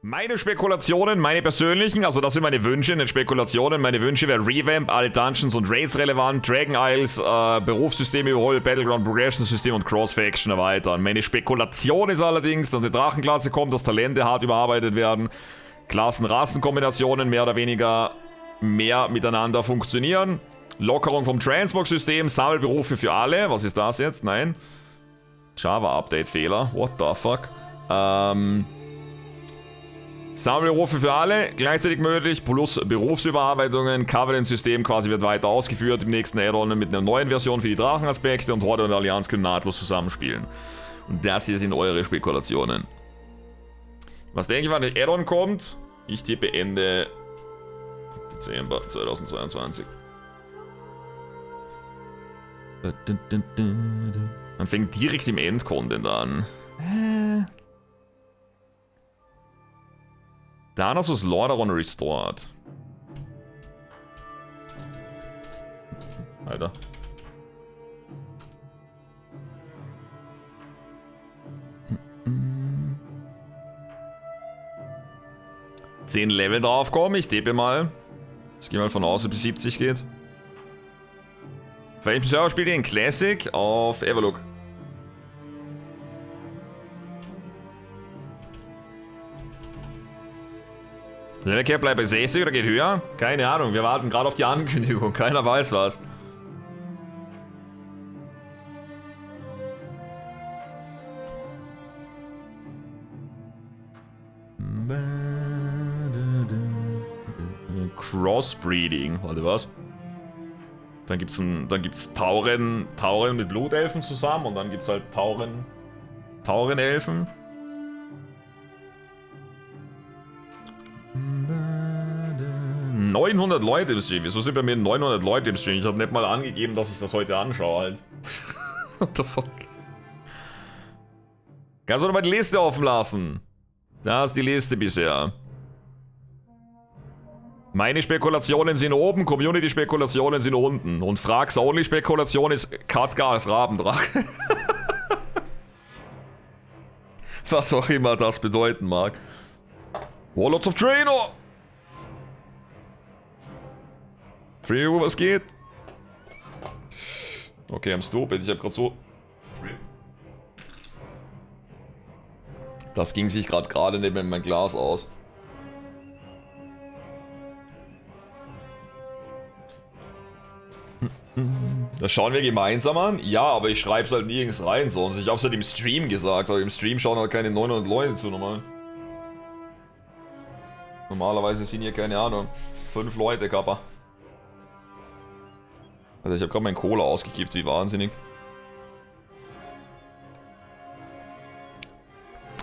Meine Spekulationen, meine persönlichen, also das sind meine Wünsche in den Spekulationen. Meine Wünsche wären Revamp, alle Dungeons und Raids relevant, Dragon Isles, Berufssystem überholen, Battleground Progression System und Cross-Faction erweitern. Meine Spekulation ist allerdings, dass eine Drachenklasse kommt, dass Talente hart überarbeitet werden, Klassen-Rassenkombinationen mehr oder weniger mehr miteinander funktionieren, Lockerung vom Transmog-System, Sammelberufe für alle. Was ist das jetzt? Nein. Java-Update-Fehler. What the fuck? Sammelberufe für alle, gleichzeitig möglich, plus Berufsüberarbeitungen, Covenant-System quasi wird weiter ausgeführt im nächsten Add-on mit einer neuen Version für die Drachenaspekte und Horde und Allianz können nahtlos zusammenspielen. Und das hier sind eure Spekulationen. Was denke ich, wann der Add-on kommt? Ich tippe Ende Dezember 2022. Man fängt direkt im Endcontent an. Thanatos Lordaeron Restored. Alter. Zehn Level draufkommen, ich tippe mal. Ich gehe mal von aus, bis 70 geht. Auf welchem Server spielt ihr in Classic? Auf Everlook. Levelcap bleibt bei 60 oder geht höher? Keine Ahnung, wir warten gerade auf die Ankündigung. Keiner weiß was. Crossbreeding, warte was? Dann gibt's Tauren mit Blutelfen zusammen und dann gibt's halt Taurenelfen. 900 Leute im Stream. Wieso sind bei mir 900 Leute im Stream? Ich habe nicht mal angegeben, dass ich das heute anschaue halt. What the fuck? Kannst du doch mal die Liste offen lassen? Da ist die Liste bisher. Meine Spekulationen sind oben, Community-Spekulationen sind unten. Und Frags-Only-Spekulation ist Katka als Rabendrache. Was auch immer das bedeuten mag. Warlords of Draenor! Free, was geht? Okay, I'm stupid. Ich hab grad so... Das ging sich gerade neben mein Glas aus. Das schauen wir gemeinsam an? Ja, aber ich schreib's halt nirgends rein sonst. Ich hab's halt im Stream gesagt, aber im Stream schauen halt keine 900 Leute zu normal. Normalerweise sind hier, keine Ahnung, 5 Leute, Kappa. Also ich habe gerade meinen Cola ausgekippt, wie wahnsinnig.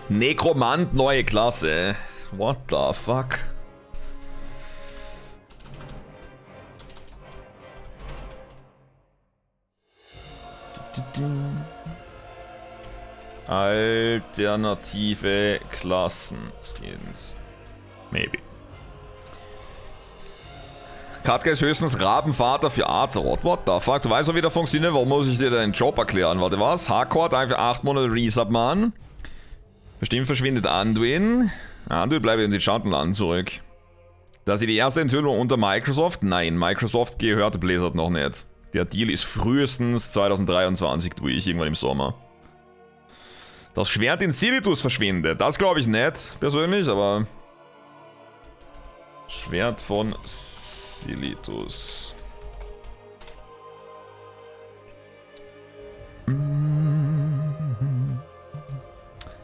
Nekromant, neue Klasse. What the fuck? Alternative Klassenskins. Maybe. Katka ist höchstens Rabenvater für Azeroth. What the fuck? Du weißt doch, wie das funktioniert. Warum muss ich dir deinen Job erklären? Warte, was? Hardcore einfach 8 Monate Resub-Mann. Bestimmt verschwindet Anduin. Anduin bleibt in den Schattenland zurück. Das ist die erste Enthüllung unter Microsoft? Nein, Microsoft gehört Blizzard noch nicht. Der Deal ist frühestens 2023 durch, irgendwann im Sommer. Das Schwert in Silitus verschwindet. Das glaube ich nicht, persönlich, aber... Schwert von Silitus.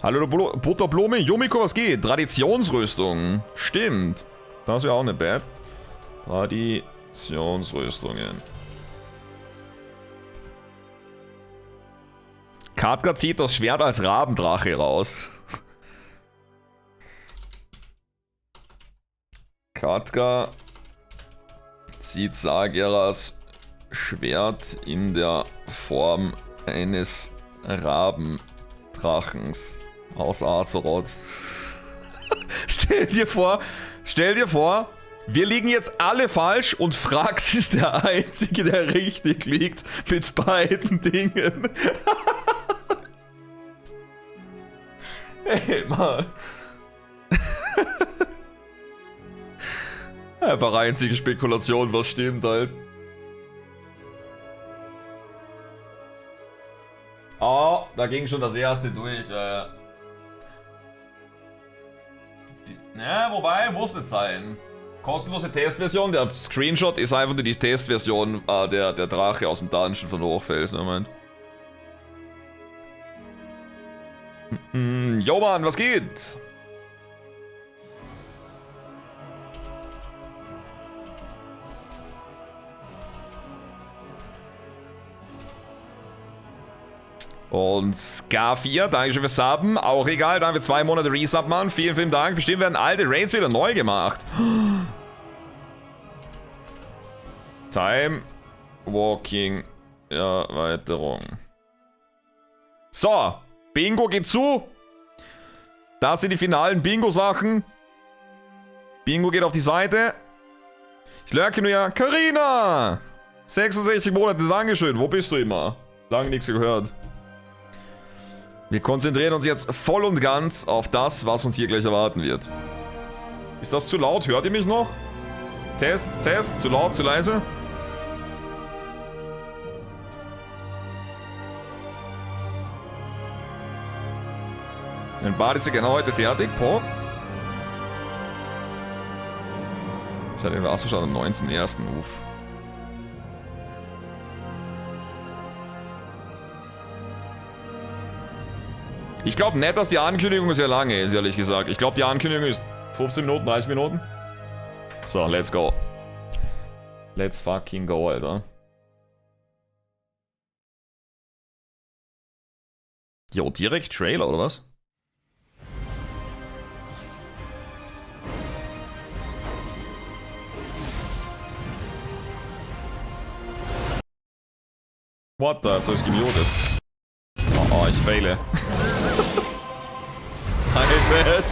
Hallo Butterblume, Yumiko, was geht? Traditionsrüstung. Stimmt. Das wäre auch nicht bad. Traditionsrüstungen. Katka zieht das Schwert als Rabendrache raus. Katka zieht Sageras Schwert in der Form eines Rabendrachens aus Azeroth. Stell dir vor, wir liegen jetzt alle falsch und Frax ist der Einzige, der richtig liegt mit beiden Dingen. Hey, Mann. Einfach einzige Spekulation, was stimmt halt. Oh, da ging schon das erste durch. Ja, wobei, muss nicht sein. Kostenlose Testversion, der Screenshot ist einfach nur die Testversion der Drache aus dem Dungeon von Hochfelsen. Moment. Jo Mann, was geht? Und Ska4, Dankeschön fürs Subben. Auch egal, danke für 2 Monate Resub, Mann. Vielen, vielen Dank. Bestimmt werden alte Raids wieder neu gemacht. Time Walking Erweiterung. So, Bingo geht zu. Das sind die finalen Bingo-Sachen. Bingo geht auf die Seite. Ich lurke nur ja. Carina! 66 Monate, Dankeschön. Wo bist du immer? Lange nichts gehört. Wir konzentrieren uns jetzt voll und ganz auf das, was uns hier gleich erwarten wird. Ist das zu laut? Hört ihr mich noch? Test, Test. Zu laut, zu leise? Mein Bad ist ja genau heute fertig. Po. Ich hatte den Wasserstand am 19.01. Uff. Ich glaube nicht, dass die Ankündigung sehr lange ist, ehrlich gesagt. Ich glaube, die Ankündigung ist 15 Minuten, 30 Minuten. So, let's go. Let's fucking go, Alter. Jo, direkt Trailer, oder was? What the? Jetzt hab ich's gemutet. Oh, ich faile. Alter.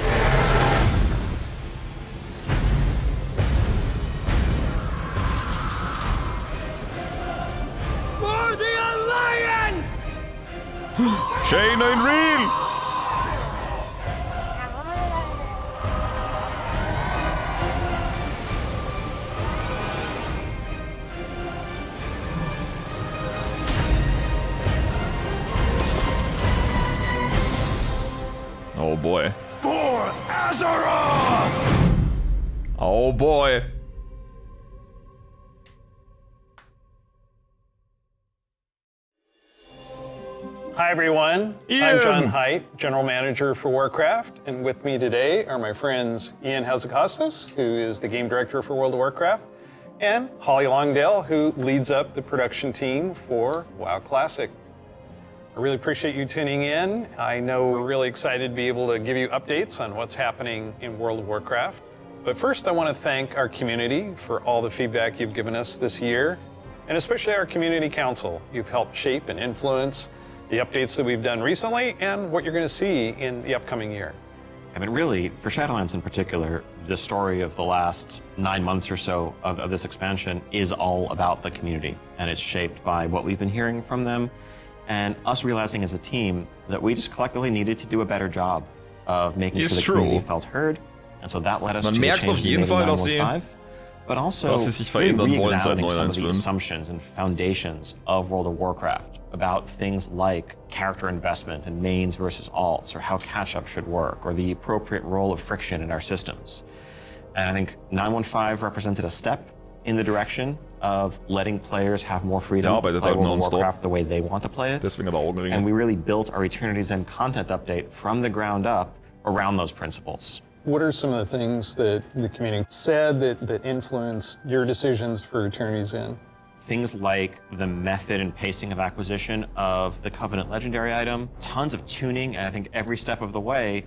For the Alliance! Chain ain't real! Oh boy. For Azeroth! Oh boy. Hi everyone, Ian. I'm John Haidt, General Manager for Warcraft, and with me today are my friends Ian Hazacostas, who is the Game Director for World of Warcraft, and Holly Longdale, who leads up the production team for WoW Classic. I really appreciate you tuning in. I know we're really excited to be able to give you updates on what's happening in World of Warcraft. But first I want to thank our community for all the feedback you've given us this year, and especially our community council. You've helped shape and influence the updates that we've done recently and what you're going to see in the upcoming year. I mean, really, for Shadowlands in particular, the story of the last 9 months or so of this expansion is all about the community, and it's shaped by what we've been hearing from them, and us realizing as a team that we just collectively needed to do a better job of making sure the community felt heard, and so that led us to the changes we made in 9.15, but also really re-examining some of the assumptions and foundations of World of Warcraft about things like character investment and mains versus alts, or how catch-up should work, or the appropriate role of friction in our systems. And I think 9.15 represented a step in the direction of letting players have more freedom to play World of Warcraft the way they want to play it. And we really built our Eternity's End content update from the ground up around those principles. What are some of the things that the community said that influenced your decisions for Eternity's End? Things like the method and pacing of acquisition of the Covenant Legendary item, tons of tuning, and I think every step of the way,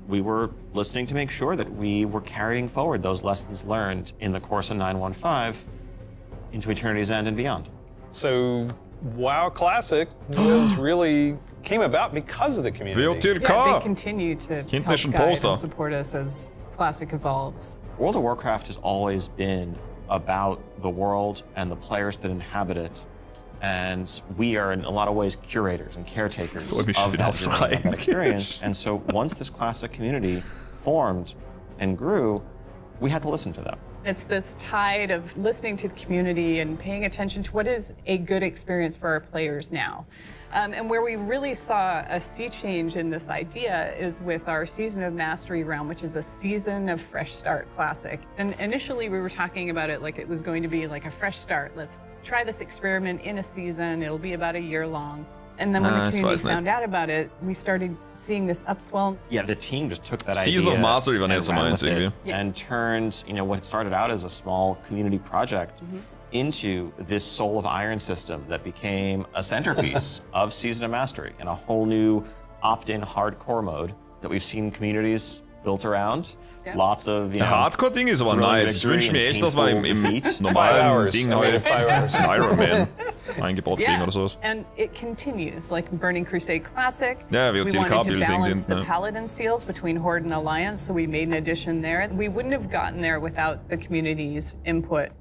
we were listening to make sure that we were carrying forward those lessons learned in the course of 9.15 into Eternity's End and beyond. So WoW Classic came about because of the community. Yeah, they continue to help guide and support us as Classic evolves. World of Warcraft has always been about the world and the players that inhabit it, and we are in a lot of ways curators and caretakers of that experience. And so once this Classic community formed, and grew, we had to listen to them. It's this tide of listening to the community and paying attention to what is a good experience for our players now. And where we really saw a sea change in this idea is with our Season of Mastery realm, which is a Season of Fresh Start Classic. And initially we were talking about it like it was going to be like a fresh start. Let's try this experiment in a season. It'll be about a year long. And then when the community found out about it, we started seeing this upswell. Yeah, the team just took that Season idea of Mastery war nicht so and ran meins with it irgendwie. and turned, what started out as a small community project into this Soul of Iron system that became a centerpiece of Season of Mastery and a whole new opt-in hardcore mode that we've seen communities built around. Yeah. Lots of, Hardcore-Ding ist aber nice. Ich wünsche mir echt, dass wir im normalen Ding halt Iron Man eingebaut kriegen oder sowas. And it continues, like Burning Crusade Classic. Ja, we wir wanted to LK-Building balance sind, the Paladin seals between Horde and Alliance, so we made an addition there. We wouldn't have gotten there without the community's input.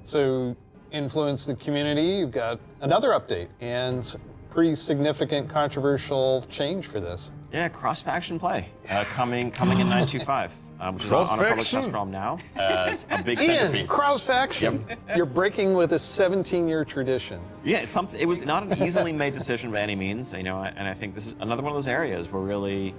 So, influence the community, you've got another update and pretty significant controversial change for this. Yeah, cross-faction play coming in 925. Which is on a public test realm now as a big centerpiece. Cross-faction. Yep. You're breaking with a 17-year tradition. Yeah, it's something. It was not an easily made decision by any means, and I think this is another one of those areas where really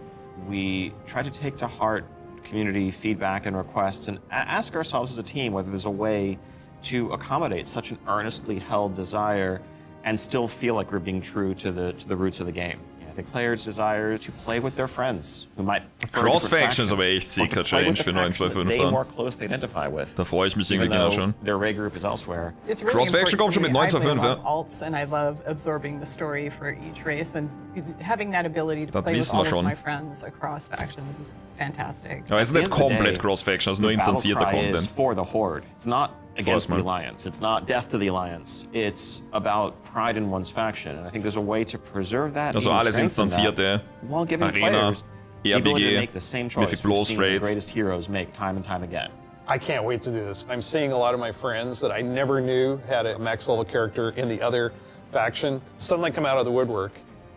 we try to take to heart community feedback and requests and ask ourselves as a team whether there's a way to accommodate such an earnestly held desire and still feel like we're being true to the roots of the game. I think players desire to play with their friends who might prefer Cross-Faction ist aber echt sicker Change für 925 they dann. more closely identify with. Da freue ich mich Even irgendwie genau though schon. their raid group is elsewhere. It's really Cross-Faction kommt schon mit important to me. 925, I play a ja. lot of alts, and I love absorbing the story for each race, and having that ability to Das play with wissen wir all of schon. my friends across factions is fantastic. Aber es ist At the nicht end of the komplett day, Cross-Faction, es ist nur the battle instanzierter cry is Content. for the Horde. It's not against the man. Alliance. It's not death to the Alliance. It's about pride in one's faction. And I think there's a way to preserve that, Also even alles strengthen that, instanzierte. while giving Arena, players the ability to ERBG, make the same choice Mythic we've Blow seen the Straits. greatest heroes make time and time again. I can't wait to do this. I'm seeing a lot of my friends that I never knew had a max level character in the other faction suddenly come out of the woodwork.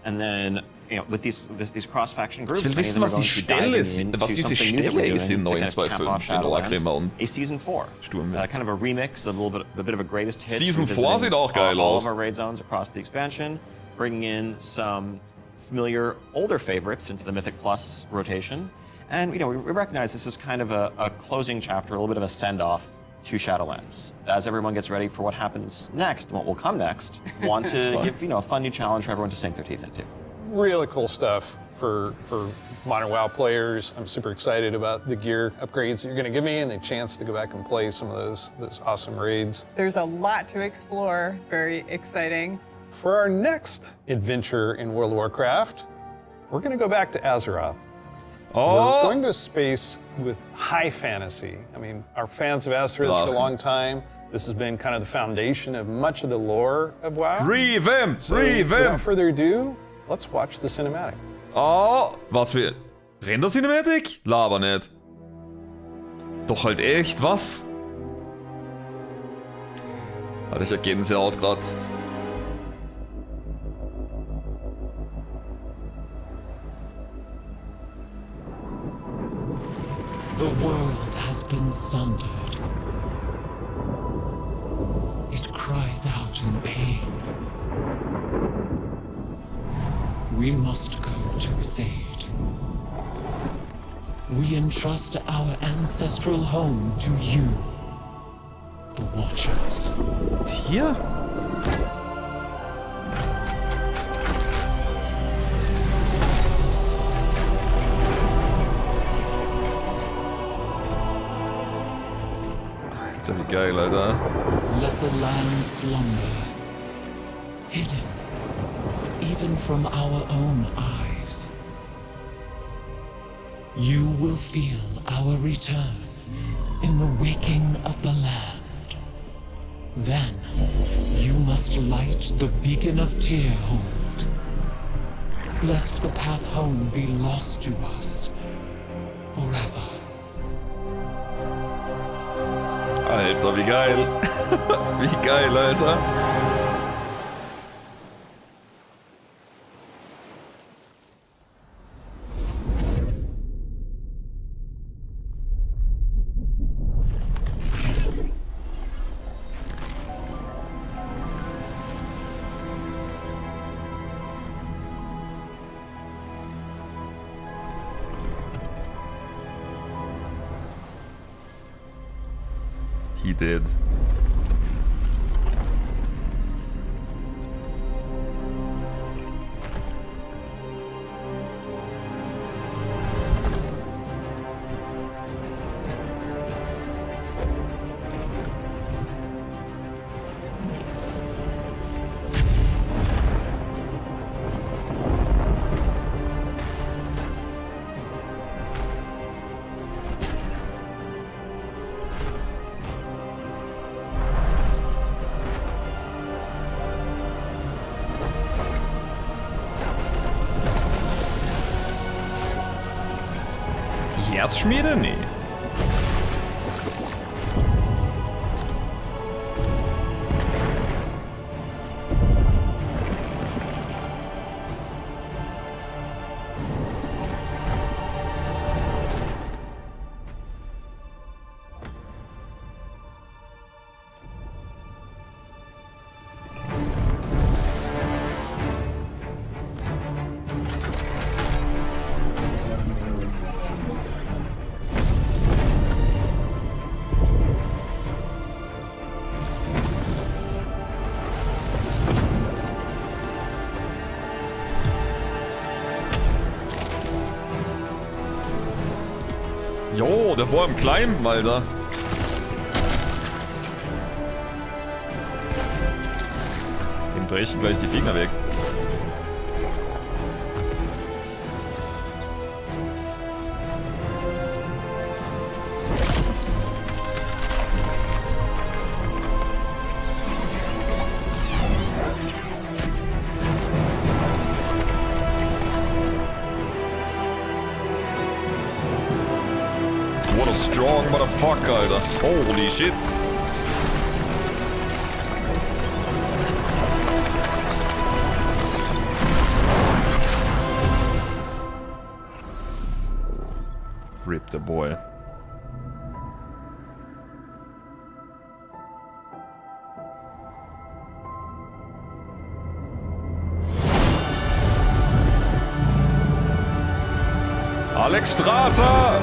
And then, with these cross-faction groups, Ich will many of wissen, them are was die going to be diving Stelle into was diese something new that Stelle we're ist in doing to kind of cap off 925 in Lacrimmer Shadowlands, und a Season 4. Sturm. Kind of a remix, a bit of a greatest hits. Season 4 revisiting sieht auch geil all aus. of our raid zones across the expansion, bringing in some familiar older favorites into the Mythic Plus rotation. And we recognize this is kind of a closing chapter, a little bit of a send-off to Shadowlands. As everyone gets ready for what happens next, what will come next, want to give a fun new challenge for everyone to sink their teeth into. Really cool stuff for modern WoW players. I'm super excited about the gear upgrades that you're going to give me and the chance to go back and play some of those awesome raids. There's a lot to explore. Very exciting. For our next adventure in World of Warcraft, we're going to go back to Azeroth. We're going to a space with high fantasy. I mean, our fans have asked for this for a long time. This has been kind of the foundation of much of the lore of WoW. Revamp! So, without further ado, let's watch the cinematic. Oh, was für... Render-Cinematic? Laber nicht. Doch halt echt, was? Hatte ich ja Gänsehaut grad. The world has been sundered. It cries out in pain. We must go to its aid. We entrust our ancestral home to you, the Watchers. Hier? Alter, wie geil, Alter. Let the land slumber, hidden even from our own eyes. You will feel our return in the waking of the land. Then you must light the beacon of Tearhold, lest the path home be lost to us forever. Alter, wie geil. Wie geil, Alter. He did. Herzschmiede? Nee. Jo, der Boy im Kleinen, Alter. Dem brechen gleich die Finger weg. What a strong motherfucker, Alter. Holy shit. Rip the boy. Alex Strasser!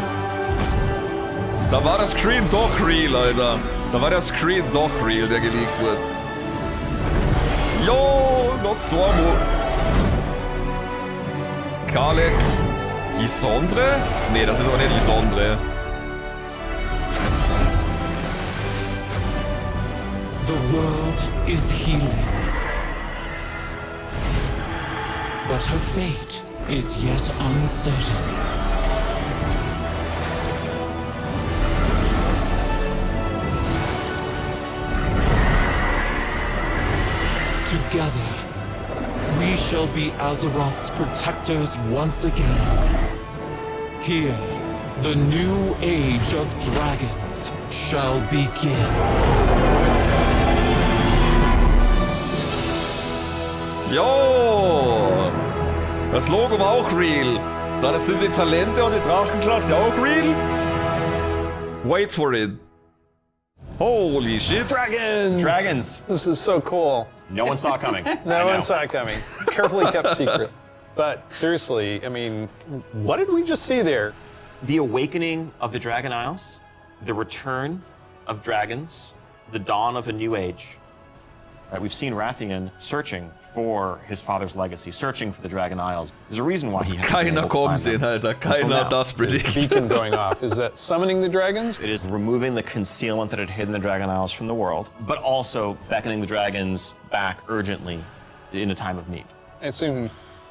Da war das Screen doch real, Alter. Da war der Screen doch real, der geleakt wird. Yo, not Stormo. Kalek. Isondre? Nee, das ist aber nicht Isondre. The world is healing. But her fate is yet uncertain. Together, we shall be Azeroth's protectors once again. Here, the new age of dragons shall begin. Jo! Das Logo war auch real. Dann sind die Talente und die Drachenklasse auch real. Wait for it. Holy shit. Dragons! Dragons. This is so cool. No one saw it coming. No one saw it coming. Carefully kept secret. But seriously, I mean, what did we just see there? The awakening of the Dragon Isles, the return of dragons, the dawn of a new age. Right, we've seen Rathian searching for his father's legacy, searching for the Dragon Isles. There's a reason why he hasn't been Keiner able to kommen find sehen, them Alter. until Keiner now. hat das predict. Beacon going off. Is that summoning the dragons? It is removing the concealment that had hidden the Dragon Isles from the world, but also beckoning the dragons back urgently in a time of need. I assume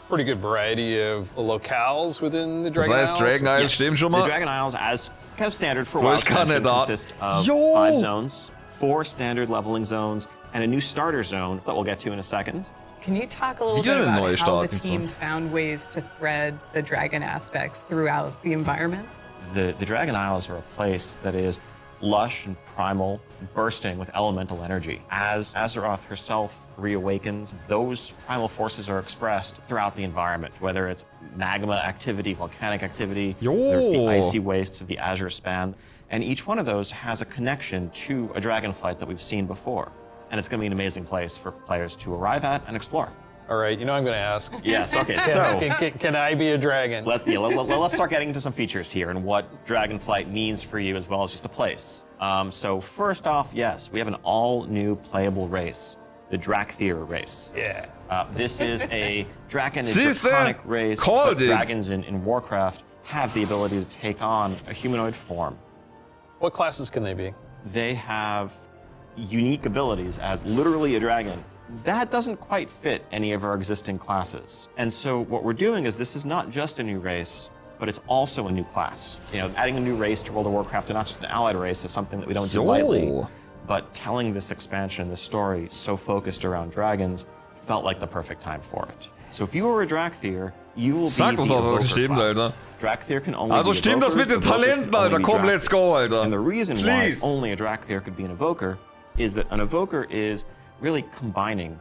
pretty good variety of locales within the Das Dragon heißt, Isles. Dragon Isles stimmt schon The mal. Dragon Isles, as kind of standard for So WoW ich kann expansion, nicht da- consist of Jo! 5 zones, 4 standard leveling zones, and a new starter zone that we'll get to in a second. Can you talk a little Wieder bit eine about neue how the Starting team Zone. found ways to thread the dragon aspects throughout the environments? The Dragon Isles are a place that is lush and primal, bursting with elemental energy. As Azeroth herself reawakens, those primal forces are expressed throughout the environment, whether it's magma activity, volcanic activity, whether it's the Yo. icy wastes of the Azure Span, and each one of those has a connection to a Dragonflight that we've seen before. And it's going to be an amazing place for players to arrive at and explore. All right, you know I'm going to ask. Yes, okay, so Can I be a dragon? let's start getting into some features here and what Dragonflight means for you as well as just a place. So first off, yes, we have an all-new playable race, the Drakthir race. Yeah. This is a dragon, a Siehste? draconic race, Called but it. dragons in Warcraft have the ability to take on a humanoid form. What classes can they be? They have unique abilities as literally a dragon. That doesn't quite fit any of our existing classes. And so what we're doing is this is not just a new race, but it's also a new class. You know, adding a new race to World of Warcraft, and not just an allied race, is something that we don't do lightly. But telling this expansion, this story, so focused around dragons, felt like the perfect time for it. So if you are a Drakthir, you will be Sag the uns, was Evoker stimmt, class. Alter. Drakthir can only Also be stimmt das Evokers, mit den Evokers Talenten, can only Alter. be Komm, Drakthir. let's go, Alter. And the reason Please. why only a Drakthir could be an Evoker is that an Evoker is really combining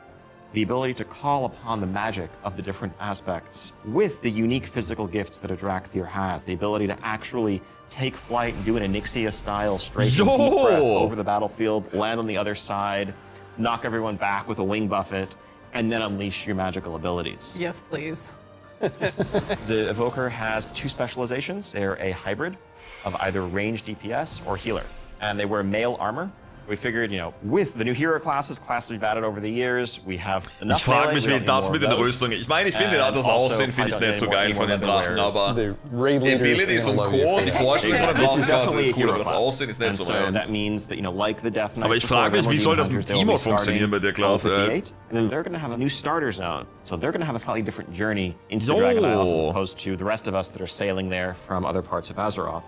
the ability to call upon the magic of the different aspects with the unique physical gifts that a Drakthir has. The ability to actually take flight and do an Onyxia-style straight deep breath over the battlefield, land on the other side, knock everyone back with a wing buffet, and then unleash your magical abilities. Yes, please. The Evoker has two specializations. They're a hybrid of either ranged DPS or healer, and they wear male armor. We figured, you know, with the new hero classes we've added over the years, we have enough. Ich frage mich, melee, wie we don't das need mit more den of those. Rüstungen. Ich meine, ich finde And das also, Aussehen finde ich I don't nicht so need geil more von den Drachen, weapon aber The raid die leaders are Abilities gonna und love you Co., for die that. Vorstellung von der This is Drachenklasse definitely ist a cool, hero aber das class. Aussehen ist nicht And so so meins. that means that, you know, like the Death Knights Aber ich before frage mich, them, wie or soll das Demon mit Hunters, they will Teamwork be starting funktionieren bei der level Klasse, 58, and then they're going to have a new starter zone. So they're going to have a slightly different journey into the Yo. Dragon Isles as opposed to the rest of us that are sailing there from other parts of Azeroth.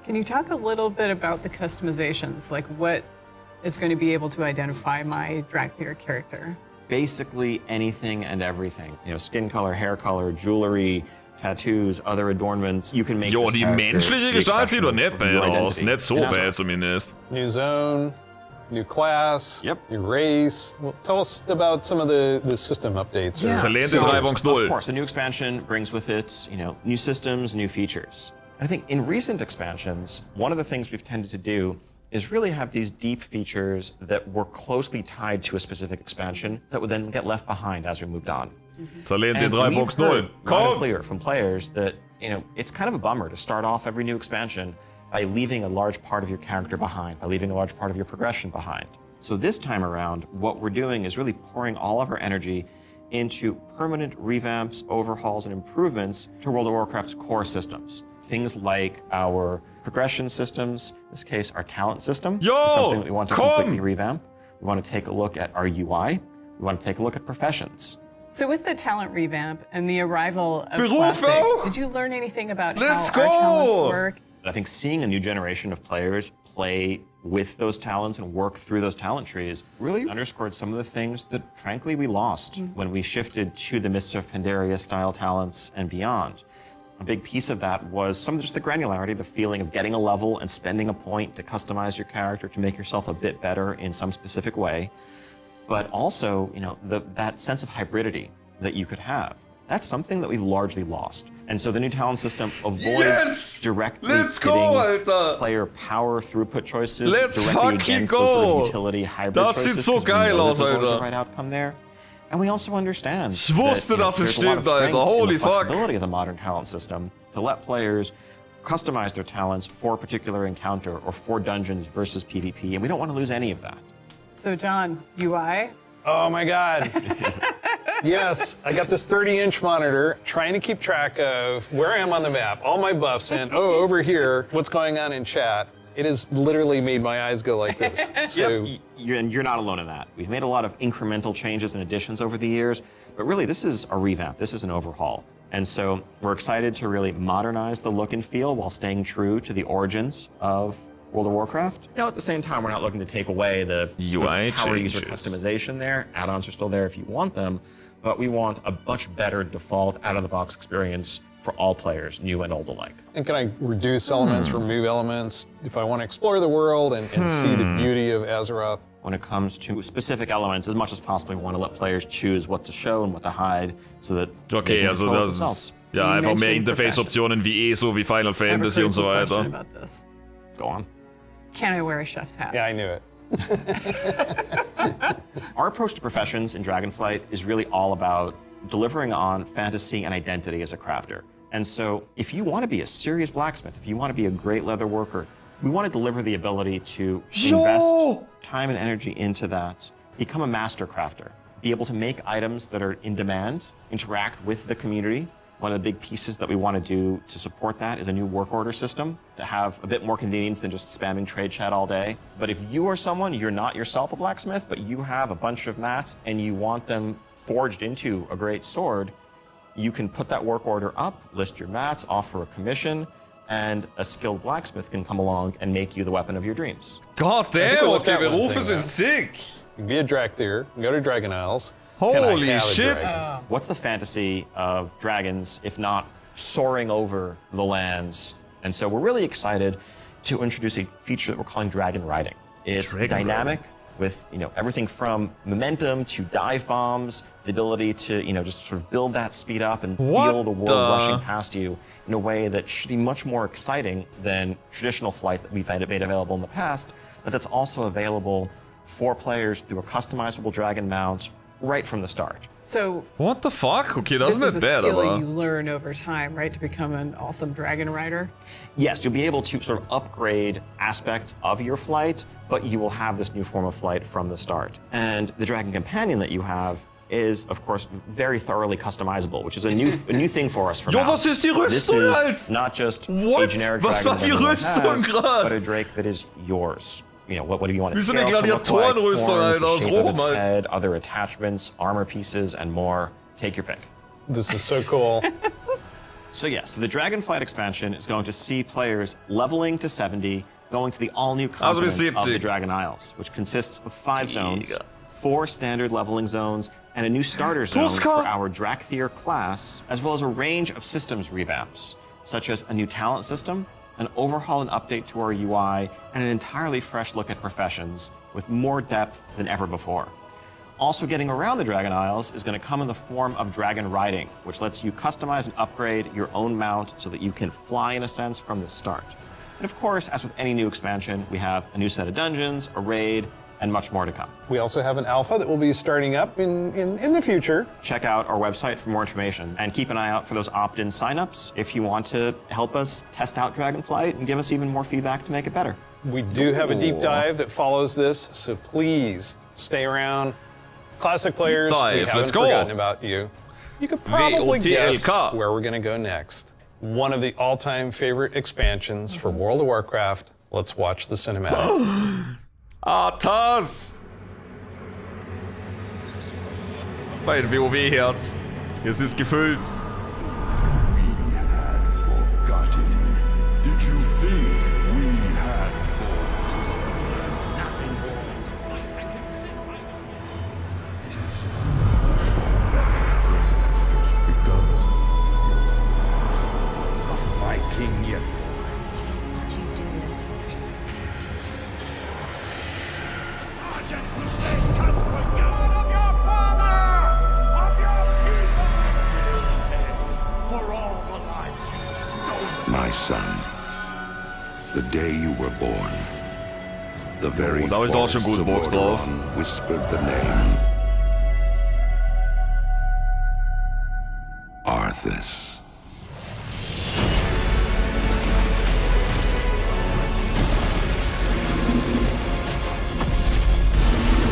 Can you talk a little bit about the customizations? Like what is going to be able to identify my Drakthir character? Basically anything and everything. You know, skin color, hair color, jewelry, tattoos, other adornments. You can make Jo, this die character menschliche the Gestalt sieht doch expression nicht of bad your aus. identity Nicht so in bad Azeroth. zumindest. New zone, new class, Yep. new race. Well, tell us about some of the system updates. or Talente features. 3.0. Of course, the new expansion brings with it, you know, new systems, new features. I think in recent expansions, one of the things we've tended to do is really have these deep features that were closely tied to a specific expansion that would then get left behind as we moved on. Talente And we've 3.0. heard loud and Komm! clear from players that, you know, it's kind of a bummer to start off every new expansion by leaving a large part of your character behind, by leaving a large part of your progression behind. So this time around, what we're doing is really pouring all of our energy into permanent revamps, overhauls, and improvements to World of Warcraft's core systems. Things like our progression systems, in this case, our talent system, Yo, is something that we want to komm! completely revamp. We want to take a look at our UI. We want to take a look at professions. So with the talent revamp and the arrival of Beruf Classic, auch? did you learn anything about Let's how our go! talents work? I think seeing a new generation of players play with those talents and work through those talent trees really underscored some of the things that, frankly, we lost when we shifted to the Mists of Pandaria style talents and beyond. A big piece of that was some of just the granularity, the feeling of getting a level and spending a point to customize your character to make yourself a bit better in some specific way. But also, you know, that sense of hybridity that you could have. That's something that we've largely lost. And so the new talent system avoids Yes! directly Let's go, pitting Alter! player power throughput choices Let's directly fucking against those sort go! of utility hybrid Das choices. sieht so 'cause we geil know aus, that there's always Alter. a right outcome there. And we also understand Ich wusste, that, you know, dass es there's a lot of stimmt, Alter. strength in Holy the fuck. flexibility of the modern talent system to let players customize their talents for a particular encounter or for dungeons versus PvP, and we don't want to lose any of that. So John, UI? Oh my God. Yes, I got this 30-inch monitor trying to keep track of where I am on the map, all my buffs, and oh, over here, what's going on in chat. It has literally made my eyes go like this. So, You're not alone in that. We've made a lot of incremental changes and additions over the years, but really this is a revamp, this is an overhaul. And so we're excited to really modernize the look and feel while staying true to the origins of World of Warcraft. Now, at the same time, we're not looking to take away the UI power user changes. customization there. Add-ons are still there if you want them, but we want a much better default out-of-the-box experience for all players, new and old alike. and can I reduce elements, remove elements, if I want to explore the world and see the beauty of Azeroth? When it comes to specific elements, as much as possible, we want to let players choose what to show and what to hide, so that they Okay, can also control it das themselves. ist ja You einfach mehr mentioned Interface-Optionen wie so wie Final I have a Fantasy und so critical question weiter. about this. Go on. Can I wear a chef's hat? Yeah, I knew it. Our approach to professions in Dragonflight is really all about delivering on fantasy and identity as a crafter. And so if you want to be a serious blacksmith, if you want to be a great leather worker, We want to deliver the ability to invest time and energy into that, become a master crafter, be able to make items that are in demand, interact with the community. One of the big pieces that we want to do to support that is a new work order system to have a bit more convenience than just spamming trade chat all day. But if you are someone, you're not yourself a blacksmith, but you have a bunch of mats and you want them forged into a great sword, you can put that work order up, list your mats, offer a commission, and a skilled blacksmith can come along and make you the weapon of your dreams. God damn, okay, Berufe sind sick. You can be a Drakthir, go to Dragon Isles. Holy shit. What's the fantasy of dragons if not soaring over the lands? And so we're really excited to introduce a feature that we're calling dragon riding. It's dynamic with everything from momentum to dive bombs, the ability to just sort of build that speed up and feel the world rushing past you in a way that should be much more exciting than traditional flight that we've made available in the past, but that's also available for players through a customizable dragon mount right from the start. So what the fuck? Okay, das this ist is a nicht bad, skill aber... you learn over time, right, to become an awesome dragon rider? Yes, you'll be able to sort of upgrade aspects of your flight, but you will have this new form of flight from the start. And the dragon companion that you have is, of course, very thoroughly customizable, which is a new thing for us from Jo, now. was ist die This Rüstung, is not just a What? generic Was dragon war die that everyone Rüstung has, grad? but a drake that is yours. What do you want its Wie so eine scales to look like, Gladiatorenrüstung, horns, Alter, the aus shape of its Rom, Alter. head, other attachments, armor pieces, and more. Take your pick. This is so cool. So the Dragonflight expansion is going to see players leveling to 70, going to the all-new continent of the 70. Dragon Isles, which consists of 5 zones, Digga. 4 standard leveling zones, and a new starter zone Tuska. for our Drakthir class, as well as a range of systems revamps, such as a new talent system, an overhaul and update to our UI, and an entirely fresh look at professions with more depth than ever before. Also getting around the Dragon Isles is going to come in the form of dragon riding, which lets you customize and upgrade your own mount so that you can fly in a sense from the start. And of course, as with any new expansion, we have a new set of dungeons, a raid, and much more to come. We also have an alpha that will be starting up in the future. Check out our website for more information and keep an eye out for those opt-in signups if you want to help us test out Dragonflight and give us even more feedback to make it better. We do have a deep dive that follows this, so please stay around. Classic players, dive, we let's haven't go. forgotten about you. You could probably guess VOTLK. where we're going to go next. One of the all-time favorite expansions for World of Warcraft. Let's watch the cinematic. Arthas! Mein WoW-Herz. Es ist gefüllt. We had forgotten. Did you think we had forgotten? Nothing more. I can sit right It's just begun. Not my king yet. Why'd you do this? Argent Crusade comes with God of your father! Of your people! For all the lives you stole! My son, the day you were born, the very da ist auch schon forests gut of Bock drauf. Orderon whispered the name Arthas.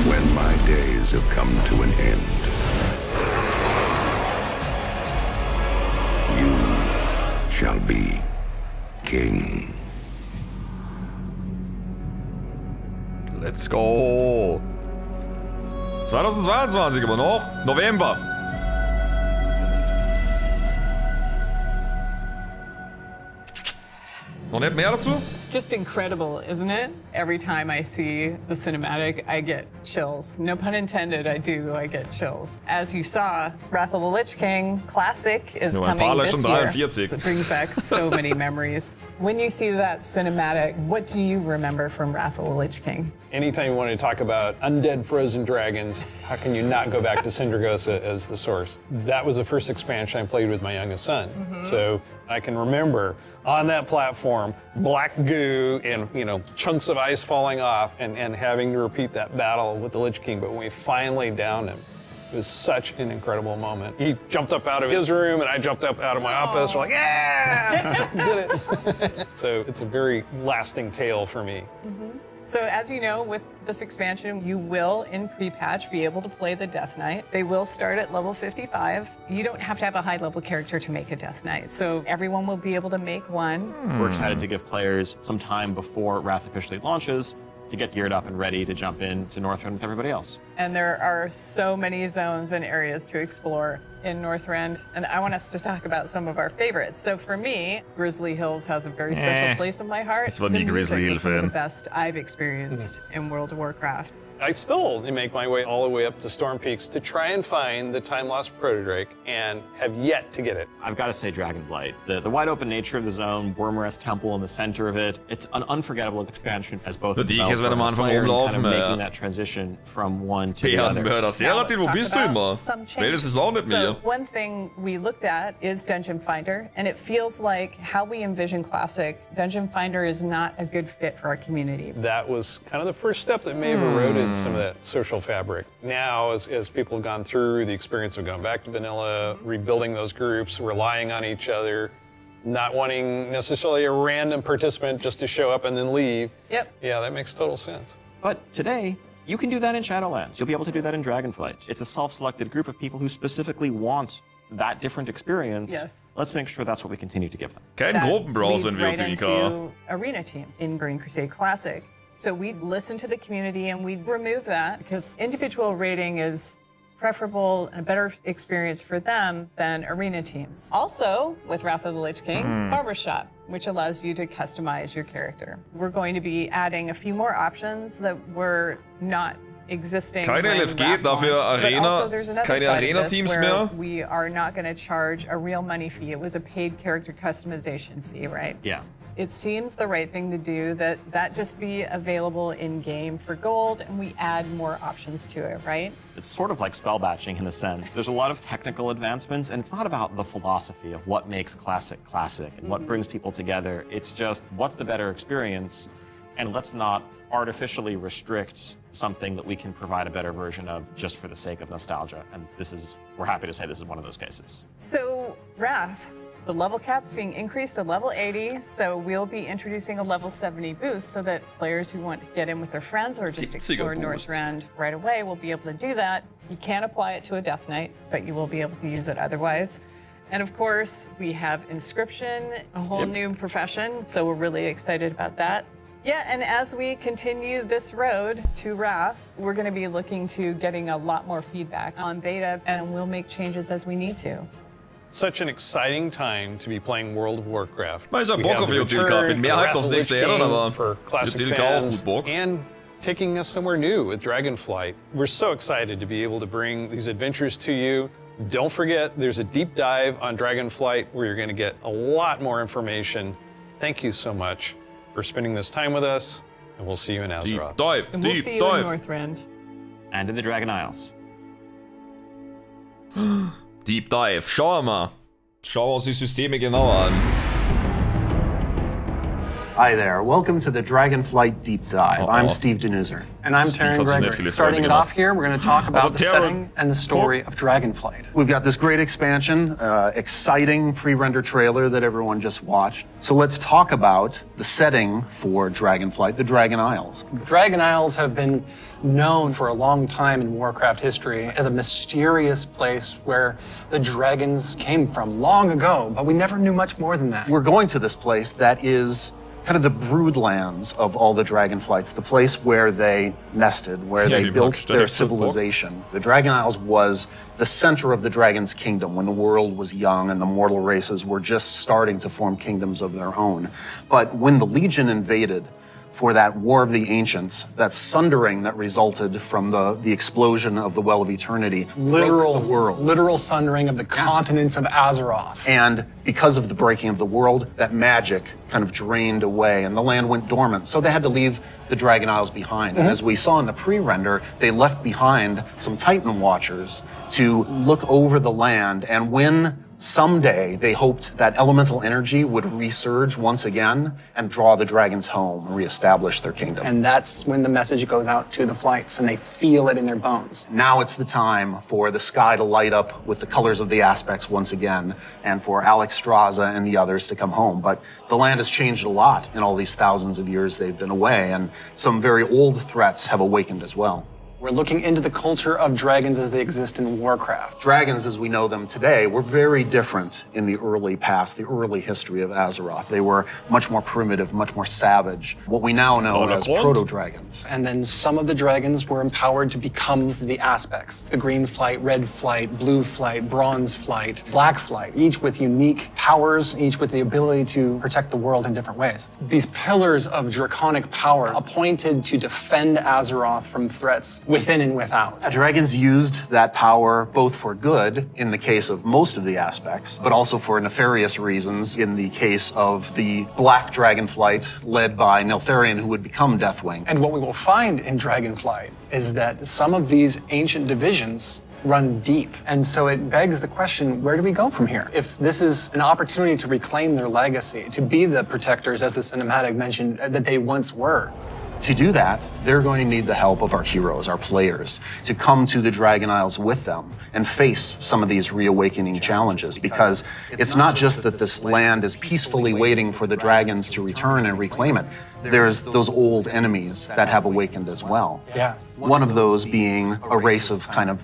When my days have come to an end, you shall be king. Let's go. 2022 aber noch. November. Noch nicht mehr dazu? It's just incredible, isn't it? Every time I see the cinematic, I get chills. No pun intended, I get chills. As you saw, Wrath of the Lich King Classic is Nur ein coming paar this schon year. 43. It brings back so many memories. When you see that cinematic, what do you remember from Wrath of the Lich King? Anytime you want to talk about undead frozen dragons, how can you not go back to Syndragosa as the source? That was the first expansion I played with my youngest son. So I can remember on that platform, black goo and chunks of ice falling off and having to repeat that battle with the Lich King. But when we finally downed him, It was such an incredible moment. He jumped up out of his room and I jumped up out of my office. We're like, yeah, did it. So it's a very lasting tale for me. So as you know, with this expansion, you will, in pre-patch, be able to play the Death Knight. They will start at level 55. You don't have to have a high-level character to make a Death Knight, so everyone will be able to make one. We're excited to give players some time before Wrath officially launches to get geared up and ready to jump into Northrend with everybody else. And there are so many zones and areas to explore in Northrend, and I want us to talk about some of our favorites. So for me, Grizzly Hills has a very special place in my heart. Das war nie Grizzly Hill Some of Fan. the best I've experienced in World of Warcraft. I still make my way all the way up to Storm Peaks to try and find the time-lost proto-drake and have yet to get it. I've got to say Dragonflight. The wide open nature of the zone, Wormrest Temple in the center of it, it's an unforgettable expansion as both Die developer Dikes werden am and Anfang player and rumlaufen, kind of ja. making that transition from one to the other. Bärenmörder. Sehr Now relativ, let's wo talk bist du about immer? some Redest changes. du auch mit So mir? one thing we looked at is Dungeon Finder, and it feels like how we envision Classic, Dungeon Finder is not a good fit for our community. That was kind of the first step that may have eroded some of that social fabric. Now, as people have gone through the experience of going back to vanilla, rebuilding those groups, relying on each other, not wanting necessarily a random participant just to show up and then leave. Yep. Yeah, that makes total sense. But today, you can do that in Shadowlands. You'll be able to do that in Dragonflight. It's a self-selected group of people who specifically want that different experience. Yes. Let's make sure that's what we continue to give them. Kein That Gruppenbrowser leads in right Vertica. into arena teams in Burning Crusade Classic. So we listen to the community and we remove that because individual rating is preferable and a better experience for them than arena teams. Also, with Wrath of the Lich King, Barbershop, which allows you to customize your character. We're going to be adding a few more options that were not existing. Keine when LFG, Wrath dafür launched. But Arena- also there's another keine side of Arena this Teams where mehr. we are not going to charge a real money fee. It was a paid character customization fee, right? Yeah. It seems the right thing to do that just be available in game for gold and we add more options to it, right? It's sort of like spell batching in a sense. There's a lot of technical advancements, and it's not about the philosophy of what makes classic classic and what brings people together. It's just what's the better experience, and let's not artificially restrict something that we can provide a better version of just for the sake of nostalgia. And we're happy to say this is one of those cases. So Wrath, the level cap's being increased to level 80, so we'll be introducing a level 70 boost so that players who want to get in with their friends or just 70er explore boost. Northrend right away will be able to do that. You can't apply it to a Death Knight, but you will be able to use it otherwise. And of course, we have Inscription, a whole new profession, so we're really excited about that. Yeah, and as we continue this road to Wrath, we're going to be looking to getting a lot more feedback on beta, and we'll make changes as we need to. Such an exciting time to be playing World of Warcraft. Man, ich hab We Bock have auf the Vertica. return Bin mehr of hyped Wrath aufs of the nächste Lich Addon, King aber for classic Vertica auch fans, gut Bock. and taking us somewhere new with Dragonflight. We're so excited to be able to bring these adventures to you. Don't forget, there's a deep dive on Dragonflight where you're going to get a lot more information. Thank you so much for spending this time with us, and we'll see you in Deep Azeroth. Dive, And we'll Deep see you in Dive. Northrend. And in the Dragon Isles. Deep Dive, schauen wir mal. Schauen wir uns die Systeme genauer an. Hi there. Welcome to the Dragonflight Deep Dive. I'm Steve Denuser. And I'm Steve Taryn has Gregory. Netflix Starting Freunde it off gemacht. here, we're going to talk about the Taryn. setting and the story of Dragonflight. We've got this great expansion, exciting pre-render trailer that everyone just watched. So let's talk about the setting for Dragonflight, the Dragon Isles. Dragon Isles have been known for a long time in Warcraft history as a mysterious place where the dragons came from long ago, but we never knew much more than that. We're going to this place that is kind of the broodlands of all the Dragonflights, the place where they nested, where Yeah, they you built watched their that book. civilization. The Dragon Isles was the center of the Dragon's kingdom when the world was young and the mortal races were just starting to form kingdoms of their own. But when the Legion invaded for that War of the Ancients, that sundering that resulted from the explosion of the Well of Eternity, broke the world. Literal sundering of the continents of Azeroth. And because of the breaking of the world, that magic kind of drained away and the land went dormant. So they had to leave the Dragon Isles behind. And as we saw in the pre-render, they left behind some Titan Watchers to look over the land. And when Someday, they hoped that elemental energy would resurge once again and draw the dragons home and reestablish their kingdom. And that's when the message goes out to the flights and they feel it in their bones. Now it's the time for the sky to light up with the colors of the aspects once again, and for Alex Straza and the others to come home. But the land has changed a lot in all these thousands of years they've been away, and some very old threats have awakened as well. We're looking into the culture of dragons as they exist in Warcraft. Dragons, as we know them today, were very different in the early past, the early history of Azeroth. They were much more primitive, much more savage. What we now know as proto-dragons. And then some of the dragons were empowered to become the aspects. The green flight, red flight, blue flight, bronze flight, black flight, each with unique powers, each with the ability to protect the world in different ways. These pillars of draconic power appointed to defend Azeroth from threats within and without. Dragons used that power both for good, in the case of most of the aspects, but also for nefarious reasons in the case of the Black Dragonflight led by Neltharion, who would become Deathwing. And what we will find in Dragonflight is that some of these ancient divisions run deep. And so it begs the question, where do we go from here? If this is an opportunity to reclaim their legacy, to be the protectors, as the cinematic mentioned, that they once were. To do that, they're going to need the help of our heroes, our players, to come to the Dragon Isles with them and face some of these reawakening challenges, because it's not just that this land is peacefully waiting for the dragons to return and reclaim it. There's those old enemies that have awakened as well. Yeah. One of those being a race of kind of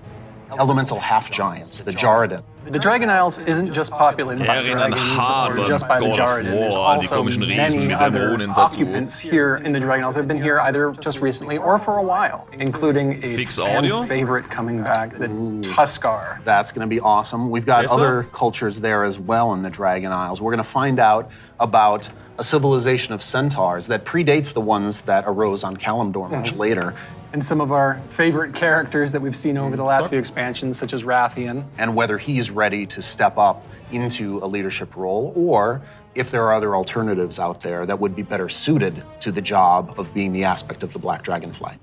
elemental half-giants, the Jarradin. The Dragon Isles isn't just populated by dragons or just by the Jarradin. There's also many other occupants here in the Dragon Isles that have been here either just recently or for a while, including a fan favorite coming back, the Tuskar. That's going to be awesome. We've got other cultures there as well in the Dragon Isles. We're going to find out about a civilization of centaurs that predates the ones that arose on Kalimdor much later. And some of our favorite characters that we've seen over the last few expansions, such as Rathian. And whether he's ready to step up into a leadership role, or if there are other alternatives out there that would be better suited to the job of being the aspect of the Black Dragonflight.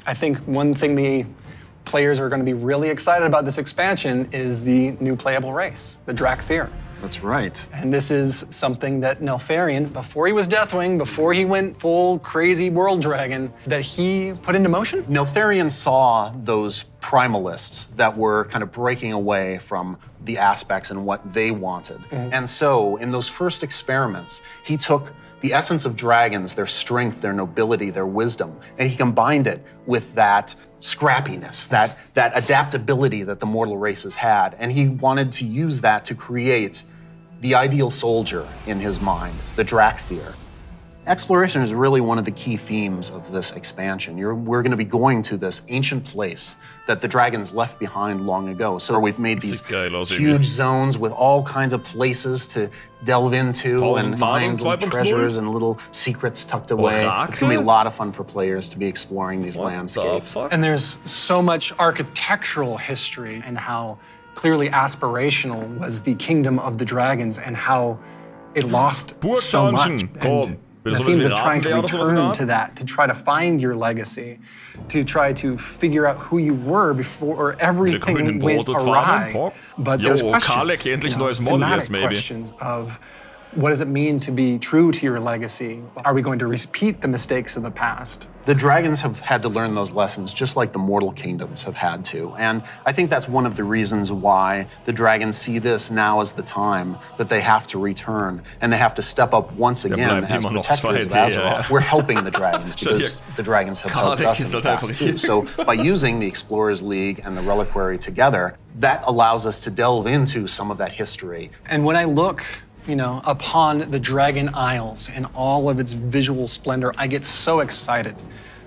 I think one thing the players are going to be really excited about this expansion is the new playable race, the Drakthir. That's right. And this is something that Neltharion, before he was Deathwing, before he went full crazy world dragon, that he put into motion? Neltharion saw those primalists that were kind of breaking away from the aspects and what they wanted. And so, in those first experiments, he took the essence of dragons, their strength, their nobility, their wisdom, and he combined it with that scrappiness, that adaptability that the mortal races had. And he wanted to use that to create the ideal soldier in his mind, the Drakthir. Exploration is really one of the key themes of this expansion. We're going to be going to this ancient place that the dragons left behind long ago. So we've made these huge zones with all kinds of places to delve into and find little treasures and little secrets tucked away. It's going to be a lot of fun for players to be exploring these landscapes. And there's so much architectural history and how clearly aspirational was the kingdom of the dragons and how it lost so much. And the themes of trying to return to that, to try to find your legacy, to try to figure out who you were before everything went awry. But there's questions, thematic questions of what does it mean to be true to your legacy? Are we going to repeat the mistakes of the past? The dragons have had to learn those lessons just like the mortal kingdoms have had to. And I think that's one of the reasons why the dragons see this now as the time that they have to return and they have to step up once again as protectors of Azeroth. We're helping the dragons because the dragons have helped us in the past too. So by using the Explorers League and the Reliquary together, that allows us to delve into some of that history. And when I look upon the Dragon Isles in all of its visual splendor, I get so excited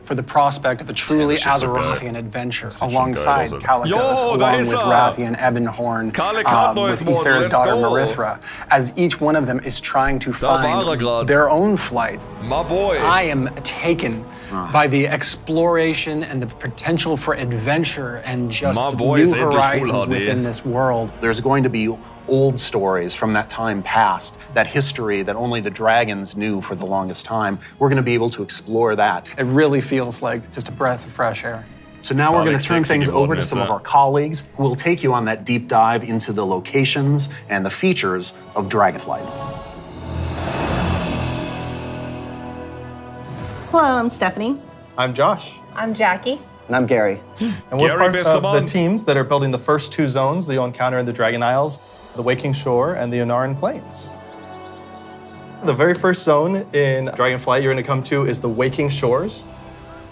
for the prospect of a truly Azerothian adventure alongside Kalikos, along with Rathian, Ebonhorn, with Ysera's daughter Marithra, as each one of them is trying to find their own flight. My boy. I am taken by the exploration and the potential for adventure and just new horizons within this world. There's going to be old stories from that time past, that history that only the dragons knew for the longest time. We're going to be able to explore that. It really feels like just a breath of fresh air. So now we're going Alex to turn 60 things over to geworden some jetzt, of ja. our colleagues who will take you on that deep dive into the locations and the features of Dragonflight. Hello, I'm Stephanie. I'm Josh. I'm Jackie. And I'm Gary. And we're part of the teams that are building the first 2 zones that you'll encounter in the Dragon Isles, the Waking Shore and the Onaran Plains. The very first zone in Dragonflight you're going to come to is the Waking Shores.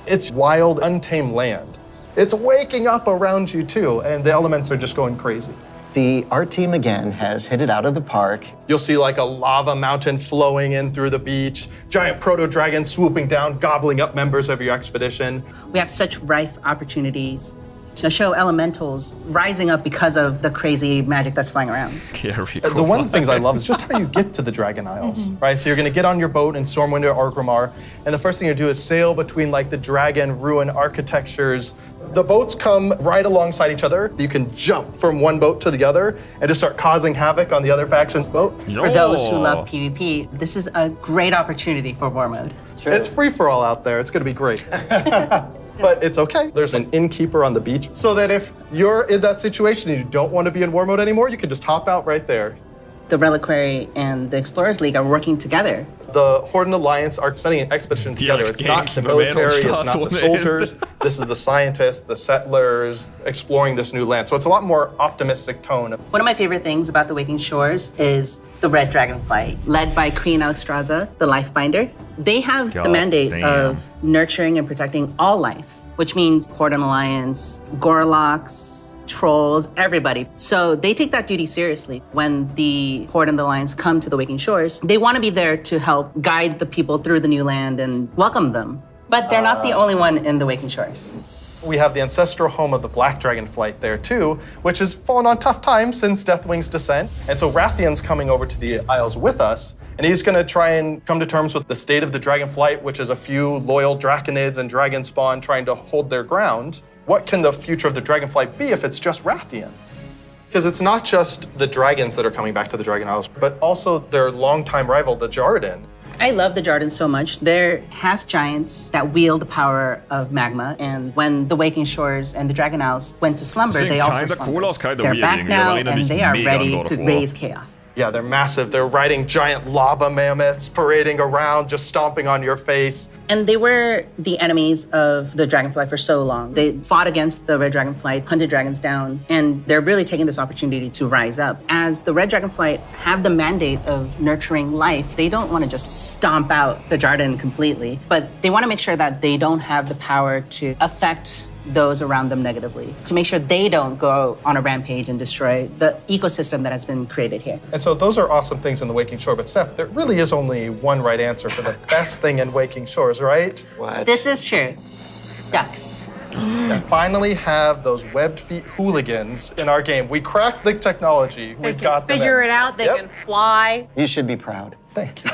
It's wild, untamed land. It's waking up around you too, and the elements are just going crazy. The art team again has hit it out of the park. You'll see like a lava mountain flowing in through the beach, giant proto-dragons swooping down, gobbling up members of your expedition. We have such rife opportunities to show elementals rising up because of the crazy magic that's flying around. The one of the things I love is just how you get to the Dragon Isles, right? So you're gonna get on your boat in Stormwind or Orgrimmar, and the first thing you do is sail between like the dragon ruin architectures. The boats come right alongside each other. You can jump from one boat to the other and just start causing havoc on the other faction's boat. For those who love PvP, this is a great opportunity for war mode. It's free for all out there. It's gonna be great. But it's okay. There's an innkeeper on the beach, so that if you're in that situation and you don't want to be in war mode anymore, you can just hop out right there. The Reliquary and the Explorers League are working together. The Horde and Alliance are sending an expedition together. It's not the military, it's not the soldiers. This is the scientists, the settlers, exploring this new land. So it's a lot more optimistic tone. One of my favorite things about the Waking Shores is the Red Dragonflight, led by Queen Alexstrasza, the Lifebinder. They have the mandate of nurturing and protecting all life, which means Horde and Alliance, Gorloks, trolls, everybody. So they take that duty seriously. When the Horde and the Alliance come to the Waking Shores, they want to be there to help guide the people through the new land and welcome them. But they're not the only one in the Waking Shores. We have the ancestral home of the Black Dragonflight there too, which has fallen on tough times since Deathwing's descent. And so Rathian's coming over to the Isles with us, and he's gonna try and come to terms with the state of the Dragonflight, which is a few loyal Draconids and Dragon Spawn trying to hold their ground. What can the future of the Dragonflight be if it's just Rathian? Because it's not just the dragons that are coming back to the Dragon Isles, but also their longtime rival, the Jarden. I love the Jardins so much. They're half giants that wield the power of magma. And when the Waking Shores and the Dragon Isles went to slumber, they also slumbered. They're back now, and they are ready to raise chaos. Yeah, they're massive. They're riding giant lava mammoths, parading around, just stomping on your face. And they were the enemies of the Dragonflight for so long. They fought against the Red Dragonflight, hunted dragons down, and they're really taking this opportunity to rise up. As the Red Dragonflight have the mandate of nurturing life, they don't want to just stomp out the Jarden completely, but they want to make sure that they don't have the power to affect those around them negatively, to make sure they don't go on a rampage and destroy the ecosystem that has been created here. And so those are awesome things in the Waking Shore, but Steph, there really is only one right answer for the best thing in Waking Shores, right? What? This is true. Ducks. We finally have those webbed feet hooligans in our game. We cracked the technology. They can figure it out, they can fly. You should be proud. Thank you.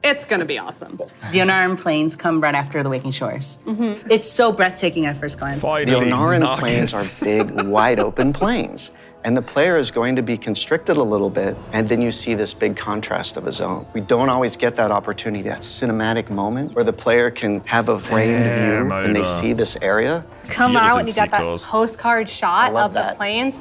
It's gonna be awesome. The Onaran Plains come right after the Waking Shores. It's so breathtaking at first glance. The Onaran Plains are big, wide open plains. And the player is going to be constricted a little bit, and then you see this big contrast of a zone. We don't always get that opportunity, that cinematic moment where the player can have a framed view and they see this area. Come out and you got that postcard shot of the that. plains.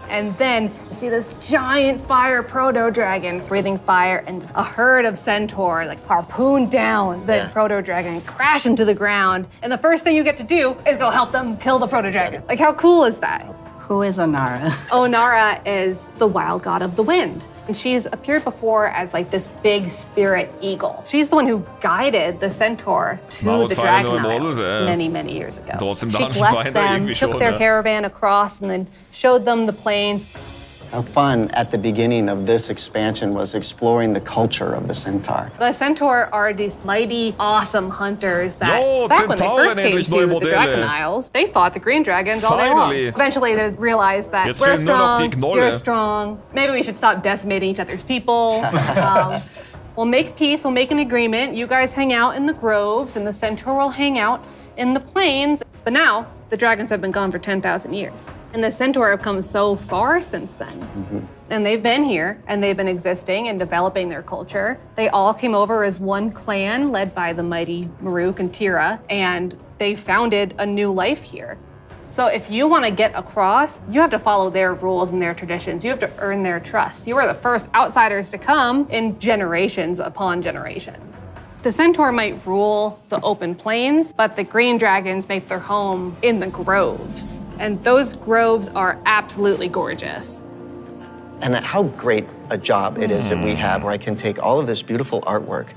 And then you see this giant fire proto-dragon breathing fire, and a herd of centaur like harpoon down the proto-dragon and crash into the ground. And the first thing you get to do is go help them kill the proto-dragon. Like, how cool is that? Who is Onara? Onara is the wild god of the wind. And she's appeared before as like this big spirit eagle. She's the one who guided the centaur to the Dragon Isles many, many years ago. She blessed them, took their caravan across, and then showed them the plains. How fun at the beginning of this expansion was exploring the culture of the centaur. The centaur are these mighty, awesome hunters that, back when they first came to the Dragon Isles, they fought the green dragons all day long. Eventually they realized that we're strong, you're strong, maybe we should stop decimating each other's people. We'll make peace, we'll make an agreement. You guys hang out in the groves and the centaur will hang out in the plains. But now, the dragons have been gone for 10,000 years. And the centaur have come so far since then And they've been here, and they've been existing and developing their culture. They all came over as one clan led by the mighty Maruk and Tira, and they founded a new life here. So if you want to get across, you have to follow their rules and their traditions. You have to earn their trust. You are the first outsiders to come in generations upon generations. The Centaur might rule the open plains, but the green dragons make their home in the groves. And those groves are absolutely gorgeous. And how great a job it is that we have where I can take all of this beautiful artwork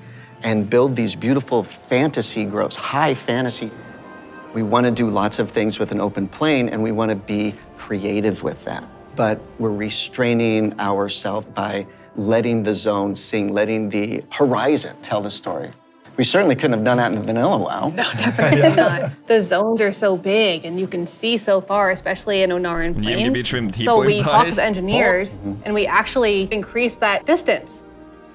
and build these beautiful fantasy groves, high fantasy. We want to do lots of things with an open plane and we want to be creative with them. But we're restraining ourselves by letting the zone sing, letting the horizon tell the story. We certainly couldn't have done that in the vanilla WoW. No, definitely not. The zones are so big and you can see so far, especially in Onaran Plains. So we talked to the engineers and we actually increased that distance.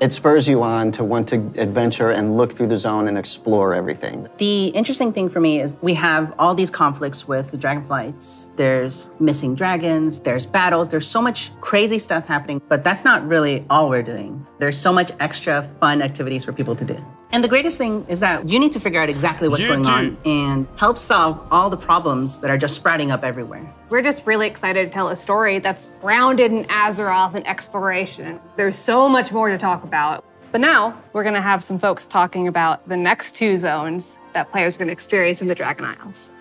It spurs you on to want to adventure and look through the zone and explore everything. The interesting thing for me is we have all these conflicts with the Dragonflights. There's missing dragons, there's battles, there's so much crazy stuff happening, but that's not really all we're doing. There's so much extra fun activities for people to do. And the greatest thing is that you need to figure out exactly what's going on and help solve all the problems that are just sprouting up everywhere. We're just really excited to tell a story that's grounded in Azeroth and exploration. There's so much more to talk about. But now we're gonna have some folks talking about the next 2 zones that players are gonna experience in the Dragon Isles.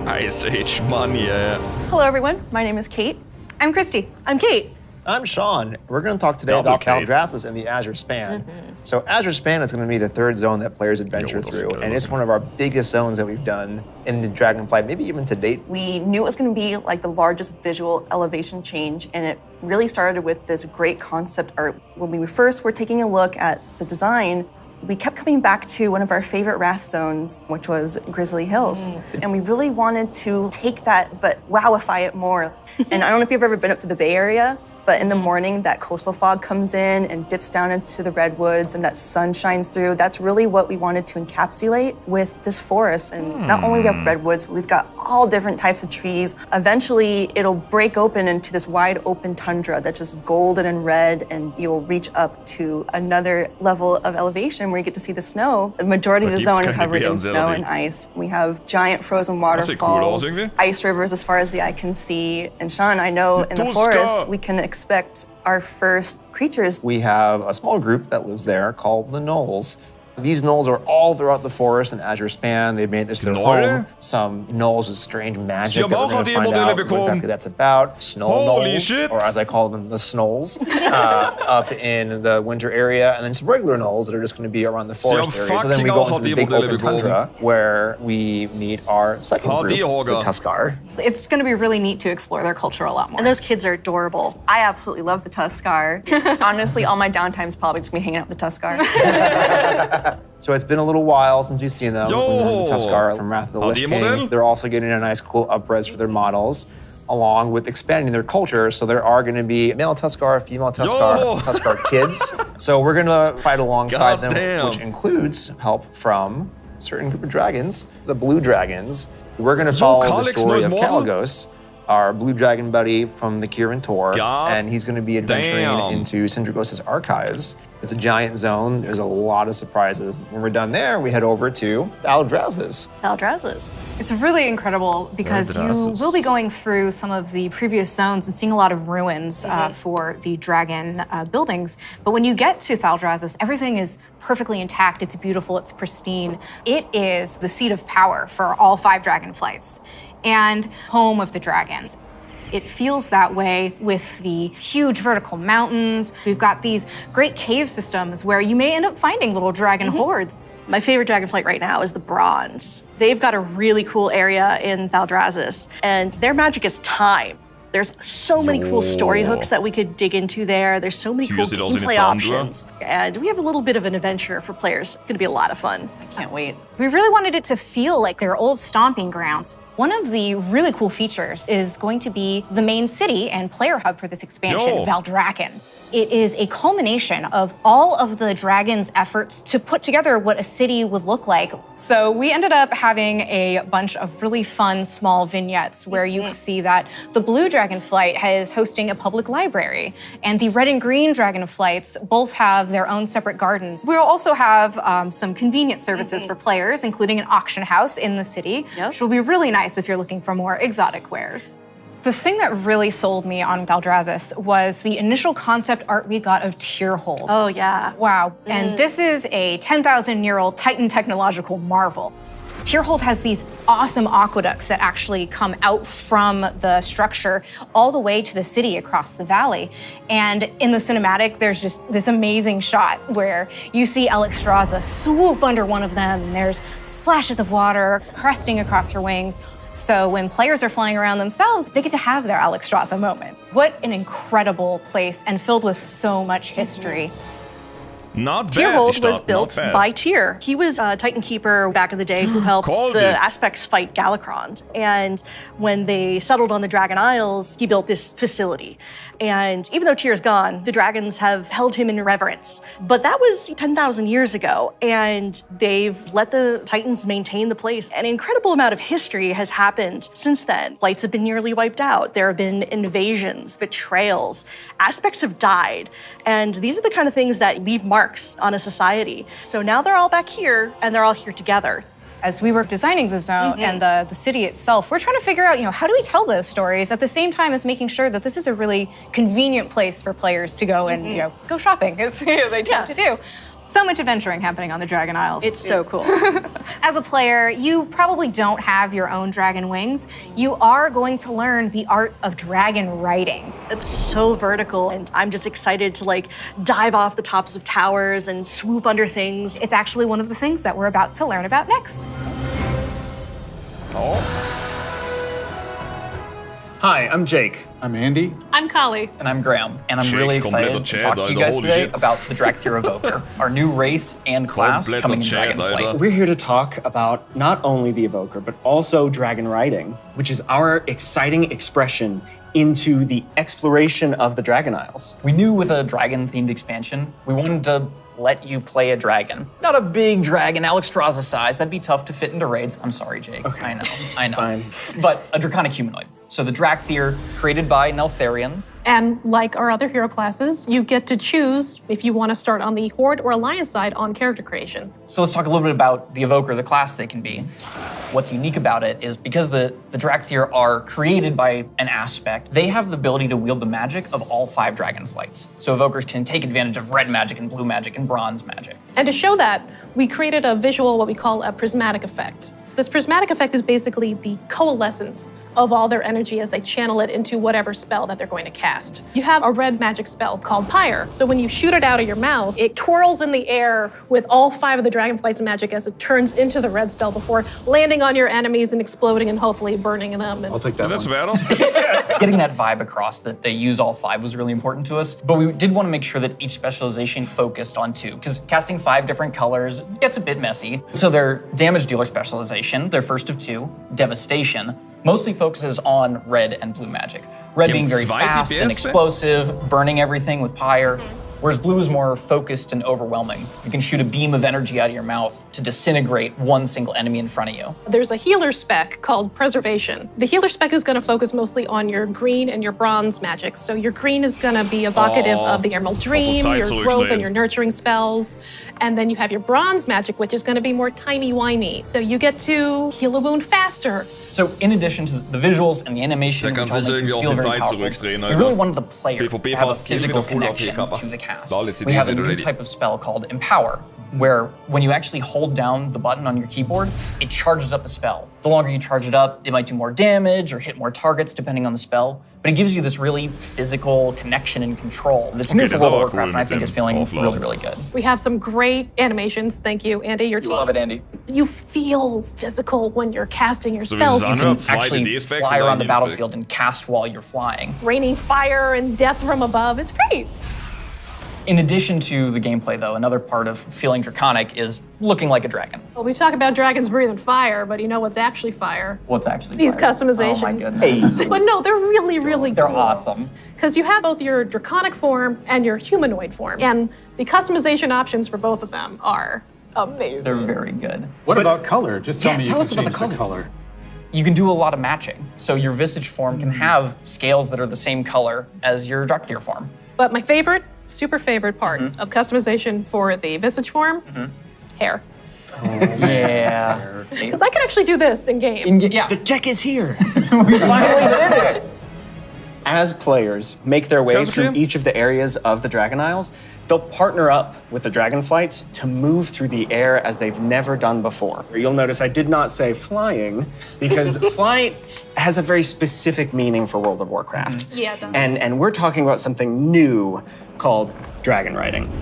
Ice Age money, yeah. Hello everyone, my name is Kate. I'm Christy. I'm Kate. I'm Sean. We're going to talk today about Valdrassus and the Azure Span. So Azure Span is going to be the 3rd zone that players adventure through, and it's one of our biggest zones that we've done in the Dragonflight, maybe even to date. We knew it was going to be like the largest visual elevation change, and it really started with this great concept art. When we first were taking a look at the design, we kept coming back to one of our favorite Wrath zones, which was Grizzly Hills. And we really wanted to take that, but wowify it more. And I don't know if you've ever been up to the Bay Area, but in the morning, that coastal fog comes in and dips down into the redwoods and that sun shines through. That's really what we wanted to encapsulate with this forest. And not only do we have redwoods, but we've got all different types of trees. Eventually, it'll break open into this wide open tundra that's just golden and red, and you'll reach up to another level of elevation where you get to see the snow. The majority of the zone is covered in snow and ice. We have giant frozen waterfalls, ice rivers as far as the eye can see. And Sean, I know in the forest, we can expect our first creatures. We have a small group that lives there called the Gnolls. These gnolls are all throughout the forest and Azure Span. They've made this their home. Some gnolls with strange magic that we're going to find out what exactly that's about. Snow gnolls, or as I call them, the snolls, up in the winter area. And then some regular gnolls that are just going to be around the forest area. So then we go into the big open tundra where we meet our second group, the Tuskar. It's going to be really neat to explore their culture a lot more. And those kids are adorable. I absolutely love the Tuskar. Honestly, all my downtime's probably just me hanging out with the Tuskar. So it's been a little while since we've seen them. The Tuskar from Wrath of the Lich King. They're also getting a nice cool upres for their models, along with expanding their culture. So there are going to be male Tuskar, female Tuskar, Tuskar kids. So we're going to fight alongside them, which includes help from a certain group of dragons, the blue dragons. We're going to follow the story of Kalagos, our blue dragon buddy from the Kirin Tor, and he's going to be adventuring into Sindragos' archives. It's a giant zone. There's a lot of surprises. When we're done there, we head over to Valdrassus. It's really incredible because you will be going through some of the previous zones and seeing a lot of ruins for the dragon buildings. But when you get to Valdrassus, everything is perfectly intact. It's beautiful. It's pristine. It is the seat of power for all 5 Dragonflights and home of the dragons. It feels that way with the huge vertical mountains. We've got these great cave systems where you may end up finding little dragon hordes. My favorite Dragonflight right now is the Bronze. They've got a really cool area in Valdrassus, and their magic is time. There's so many cool story hooks that we could dig into there. There's so many cool gameplay options. And we have a little bit of an adventure for players. It's gonna be a lot of fun. I can't wait. We really wanted it to feel like their old stomping grounds. One of the really cool features is going to be the main city and player hub for this expansion, Valdrakken. It is a culmination of all of the dragon's efforts to put together what a city would look like. So we ended up having a bunch of really fun small vignettes where you see that the blue Dragonflight is hosting a public library, and the red and green Dragonflights both have their own separate gardens. We'll also have some convenience services for players, including an auction house in the city, which will be really nice if you're looking for more exotic wares. The thing that really sold me on Valdrazus was the initial concept art we got of Tierhold. Oh, yeah. Wow. And this is a 10,000-year-old Titan technological marvel. Tierhold has these awesome aqueducts that actually come out from the structure all the way to the city across the valley. And in the cinematic, there's just this amazing shot where you see Alexstrasza swoop under one of them, and there's splashes of water cresting across her wings. So when players are flying around themselves, they get to have their Alexstrasza moment. What an incredible place, and filled with so much history. Not bad. Tierhold was built by Tyr. He was a Titan Keeper back in the day who helped the Aspects fight Galakrond. And when they settled on the Dragon Isles, he built this facility. And even though Tyr's gone, the dragons have held him in reverence. But that was 10,000 years ago, and they've let the Titans maintain the place. An incredible amount of history has happened since then. Flights have been nearly wiped out. There have been invasions, betrayals. Aspects have died. And these are the kind of things that leave marks on a society. So now they're all back here, and they're all here together. As we were designing the zone and the city itself, we're trying to figure out, how do we tell those stories at the same time as making sure that this is a really convenient place for players to go and, go shopping, as they tend to do. So much adventuring happening on the Dragon Isles. It's so cool. As a player, you probably don't have your own dragon wings. You are going to learn the art of dragon riding. It's so vertical, and I'm just excited to dive off the tops of towers and swoop under things. It's actually one of the things that we're about to learn about next. Hi, I'm Jake. I'm Andy. I'm Kali. And I'm Graham. And I'm really excited to talk to you guys today about the Drakthir Evoker, our new race and class coming in Dragonflight. We're here to talk about not only the Evoker, but also dragon riding, which is our exciting expression into the exploration of the Dragon Isles. We knew with a dragon-themed expansion, we wanted to let you play a dragon. Not a big dragon, Alexstrasza size. That'd be tough to fit into raids. I'm sorry, Jake. Okay. I know. Fine. But a draconic humanoid. So the Drakthir, created by Neltharion. And like our other hero classes, you get to choose if you want to start on the Horde or Alliance side on character creation. So let's talk a little bit about the Evoker, the class they can be. What's unique about it is because the Drakthir are created by an aspect, they have the ability to wield the magic of all 5 Dragonflights. So Evokers can take advantage of red magic and blue magic and bronze magic. And to show that, we created a visual, what we call a prismatic effect. This prismatic effect is basically the coalescence of all their energy as they channel it into whatever spell that they're going to cast. You have a red magic spell called Pyre. So when you shoot it out of your mouth, it twirls in the air with all 5 of the Dragonflight's magic as it turns into the red spell before landing on your enemies and exploding and hopefully burning them. I'll take that. That's battle. Getting that vibe across that they use all 5 was really important to us. But we did want to make sure that each specialization focused on 2, because casting 5 different colors gets a bit messy. So their damage dealer specialization, their first of 2, Devastation, mostly focuses on red and blue magic. Red being very fast and explosive, burning everything with Pyre, whereas blue is more focused and overwhelming. You can shoot a beam of energy out of your mouth to disintegrate one single enemy in front of you. There's a healer spec called Preservation. The healer spec is going to focus mostly on your green and your bronze magic. So your green is going to be evocative of the Emerald Dream, your growth and your nurturing spells. And then you have your bronze magic, which is going to be more timey-wimey. So you get to heal a wound faster. So in addition to the visuals and the animation, which all make you feel very powerful, we really wanted the player to have a physical connection to the cast. We have a new type of spell called Empower, where when you actually hold down the button on your keyboard, it charges up the spell. The longer you charge it up, it might do more damage or hit more targets depending on the spell, but it gives you this really physical connection and control that's new for World of Warcraft, and I think is feeling really, really good. We have some great animations. Thank you, Andy, your team. You love it, Andy. You feel physical when you're casting your spells. You can actually fly around the battlefield and cast while you're flying. Raining fire and death from above. It's great. In addition to the gameplay, though, another part of feeling draconic is looking like a dragon. Well, we talk about dragons breathing fire, but you know what's actually fire? What's actually These fire? customizations. Oh my goodness. But no, they're really, really They're cool. awesome. Because you have both your draconic form and your humanoid form. And the customization options for both of them are amazing. They're very good. What about color? Just tell me you tell can us about change the the color. You can do a lot of matching. So your visage form can have scales that are the same color as your Drakthir form. But my favorite, super favorite part of customization for the visage form, hair. Yeah. Because I can actually do this in game. Yeah. The tech is here. We finally did it. As players make their way Guys, through okay? each of the areas of the Dragon Isles, they'll partner up with the Dragonflights to move through the air as they've never done before. You'll notice I did not say flying, because flight has a very specific meaning for World of Warcraft. Yeah, it does. And we're talking about something new called dragon riding.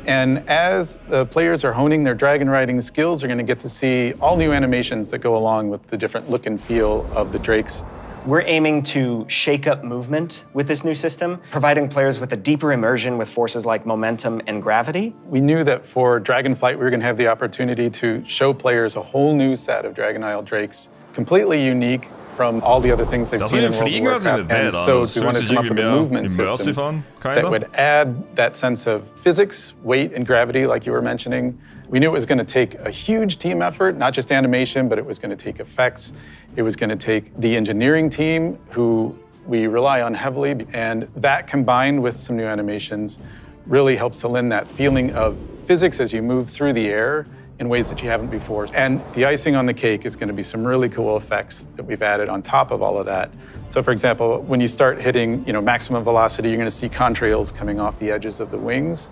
And as the players are honing their dragon riding skills, they're going to get to see all new animations that go along with the different look and feel of the drakes. We're aiming to shake up movement with this new system, providing players with a deeper immersion with forces like momentum and gravity. We knew that for Dragonflight, we were going to have the opportunity to show players a whole new set of Dragon Isle drakes, completely unique from all the other things they've Das seen mit in den World of Fliegen Warcraft. And so we wanted to come up with a movement system that would add that sense of physics, weight, and gravity, like you were mentioning. We knew it was going to take a huge team effort, not just animation, but it was going to take effects. It was going to take the engineering team, who we rely on heavily, and that combined with some new animations really helps to lend that feeling of physics as you move through the air in ways that you haven't before. And the icing on the cake is going to be some really cool effects that we've added on top of all of that. So for example, when you start hitting, maximum velocity, you're going to see contrails coming off the edges of the wings.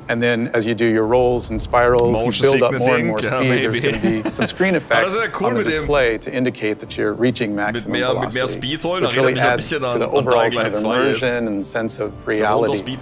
And then as you do your rolls and spirals, you build up more and more speed. There's going to be some screen effects on the display to indicate that you're reaching maximum velocity, which really adds to the overall kind of immersion and sense of reality.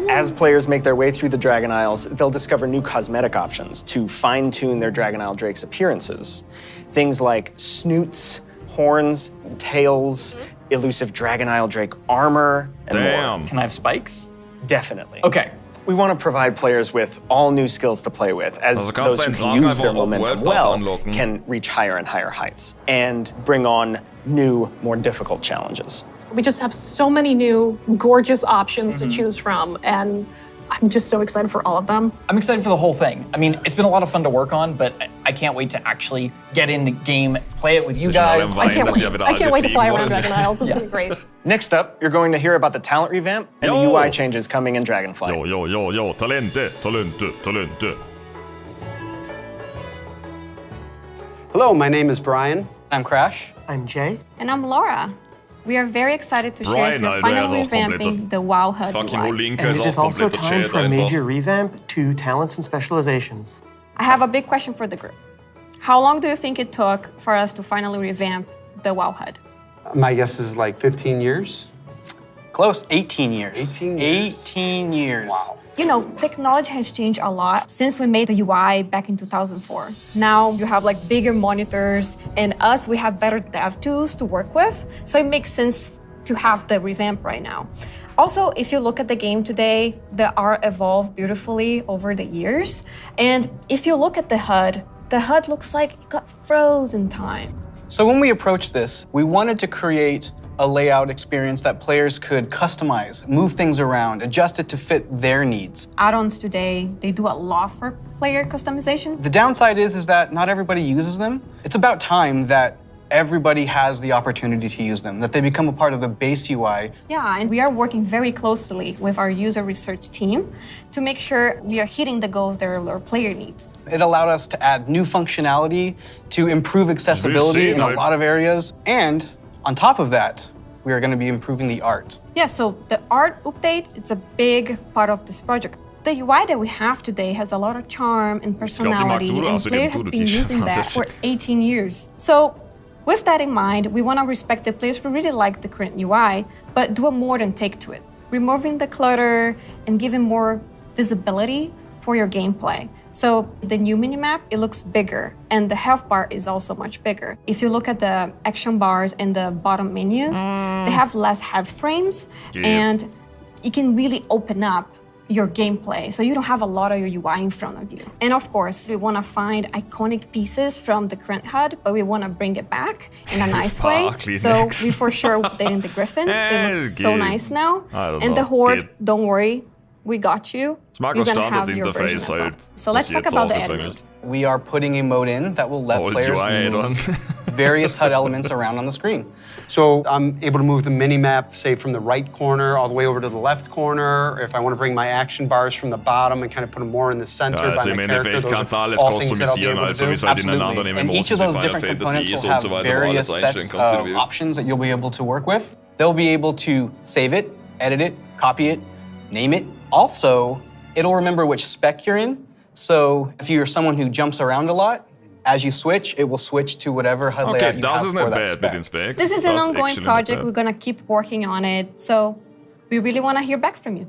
As players make their way through the Dragon Isles, they'll discover new cosmetic options to fine-tune their Dragon Isle Drake's appearances. Things like snoots, horns, tails, elusive Dragon Isle Drake armor, and more. Can I have spikes? Definitely. Okay. We want to provide players with all new skills to play with, as those who can use their momentum well can reach higher and higher heights, and bring on new, more difficult challenges. We just have so many new, gorgeous options to choose from, and I'm just so excited for all of them. I'm excited for the whole thing. I mean, it's been a lot of fun to work on, but I can't wait to actually get into game, play it with you guys. I can't wait to fly around Dragon Isles. It's gonna be great. Next up, you're going to hear about the talent revamp and the UI changes coming in Dragonflight. Talente. Hello, my name is Brian. I'm Crash. I'm Jay. And I'm Laura. We are very excited to share some final revamping the WoW HUD UI. And it is also time for a major revamp to talents and specializations. I have a big question for the group. How long do you think it took for us to finally revamp the WoW HUD? My guess is like 15 years. Close, 18 years. 18 years. 18 years. Wow. You know, technology has changed a lot since we made the UI back in 2004. Now you have like bigger monitors, and us, we have better dev tools to work with. So it makes sense to have the revamp right now. Also, if you look at the game today, the art evolved beautifully over the years. And if you look at the HUD looks like it got frozen in time. So when we approached this, we wanted to create a layout experience that players could customize, move things around, adjust it to fit their needs. Add-ons today, they do a lot for player customization. The downside is that not everybody uses them. It's about time that everybody has the opportunity to use them, that they become a part of the base UI. Yeah, and we are working very closely with our user research team to make sure we are hitting the goals that our player needs. It allowed us to add new functionality to improve accessibility in a lot of areas. And on top of that, we are going to be improving the art. Yeah, so the art update, it's a big part of this project. The UI that we have today has a lot of charm and personality, and players have been using that for 18 years. So with that in mind, we want to respect the players who really like the current UI, but do a modern take to it, removing the clutter and giving more visibility for your gameplay. So the new minimap, it looks bigger, and the health bar is also much bigger. If you look at the action bars and the bottom menus, they have less health frames, and you can really open up your gameplay, so you don't have a lot of your UI in front of you. And of course, we want to find iconic pieces from the current HUD, but we want to bring it back in a nice way. So we for sure updating the Griffins. They look so nice now. And the Horde, don't worry, we got you. You're gonna have your version as well. So let's talk about the editing. We are putting a mode in that will let players move various HUD elements around on the screen. So I'm able to move the mini-map, say, from the right corner all the way over to the left corner. Or if I want to bring my action bars from the bottom and kind of put them more in the center by my character, those are all things that I'll be able to do. Absolutely. And each of those different components will have various sets of options that you'll be able to work with. They'll be able to save it, edit it, copy it, name it. Also, it'll remember which spec you're in. So if you're someone who jumps around a lot, as you switch, it will switch to whatever HUD layout you have for that spec. This is an ongoing project. We're going to keep working on it. So we really want to hear back from you.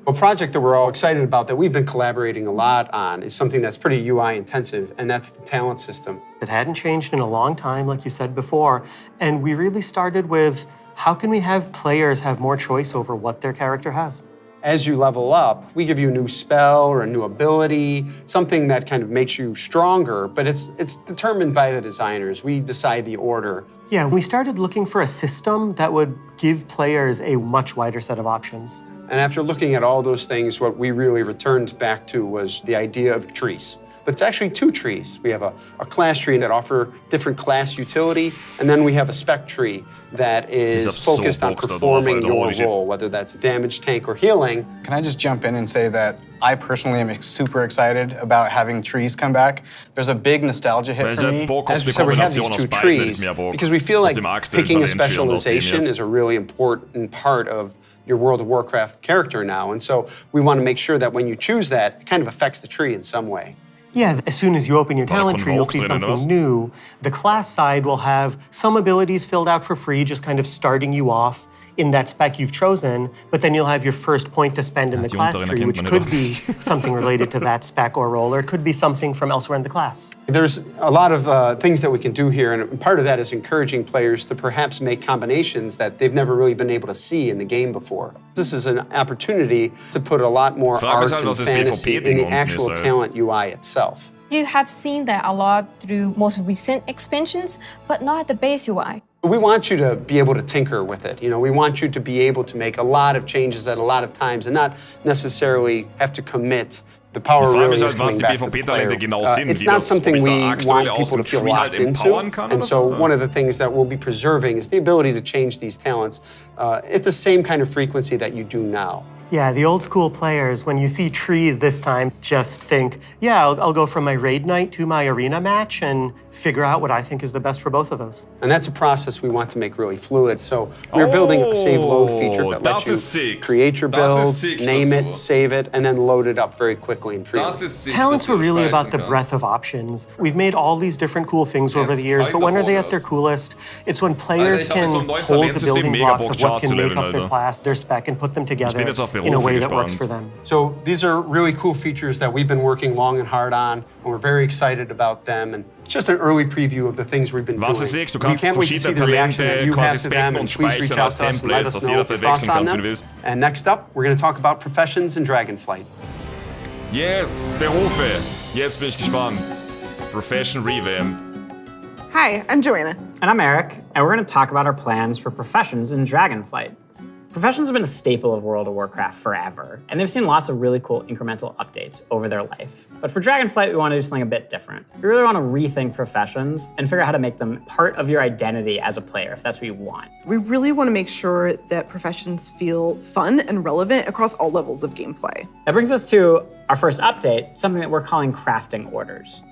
A project that we're all excited about that we've been collaborating a lot on is something that's pretty UI intensive, and that's the talent system. It hadn't changed in a long time, like you said before, and we really started with how can we have players have more choice over what their character has? As you level up, we give you a new spell or a new ability, something that kind of makes you stronger, but it's determined by the designers. We decide the order. Yeah, we started looking for a system that would give players a much wider set of options. And after looking at all those things, what we really returned back to was the idea of trees. But it's actually two trees. We have a class tree that offer different class utility, and then we have a spec tree that is focused on performing your role, whether that's damage, tank, or healing. Can I just jump in and say that I personally am super excited about having trees come back. There's a big nostalgia hit for me. As we said, we have these two trees because we feel like picking a specialization is a really important part of your World of Warcraft character now. And so we want to make sure that when you choose that, it kind of affects the tree in some way. Yeah, as soon as you open your talent tree, you'll see something new. The class side will have some abilities filled out for free, just kind of starting you off in that spec you've chosen, but then you'll have your first point to spend in the class tree, which could be something related to that spec or role, or it could be something from elsewhere in the class. There's a lot of things that we can do here, and part of that is encouraging players to perhaps make combinations that they've never really been able to see in the game before. This is an opportunity to put a lot more art and fantasy in the actual talent UI itself. You have seen that a lot through most recent expansions, but not at the base UI. We want you to be able to tinker with it. You know, we want you to be able to make a lot of changes at a lot of times and not necessarily have to commit. The power really is coming back to the player. It's not something we want people to feel locked into. And so one of the things that we'll be preserving is the ability to change these talents at the same kind of frequency that you do now. Yeah, the old school players, when you see trees this time, just think, yeah, I'll go from my raid night to my arena match and figure out what I think is the best for both of those. And that's a process we want to make really fluid. So we're building a save load feature that lets you create your build, name it, save it, and then load it up very quickly and freely. Talents were really about the breadth of options. We've made all these different cool things over the years, but when are they at their coolest? It's when players can hold the building blocks of what can make up their class, their spec, and put them together in a way that works for them. So these are really cool features that we've been working long and hard on, and we're very excited about them. And it's just an early preview of the things we've been doing. We can't wait to see the reaction that you have to them, and please reach out to us and let us know your thoughts on them. And next up, we're going to talk about professions in Dragonflight. Yes, Berufe. Jetzt bin ich gespannt. Profession Revamp. Hi, I'm Joanna. And I'm Eric, and we're going to talk about our plans for professions in Dragonflight. Professions have been a staple of World of Warcraft forever, and they've seen lots of really cool incremental updates over their life. But for Dragonflight, we want to do something a bit different. We really want to rethink professions and figure out how to make them part of your identity as a player, if that's what you want. We really want to make sure that professions feel fun and relevant across all levels of gameplay. That brings us to our first update, something that we're calling crafting orders.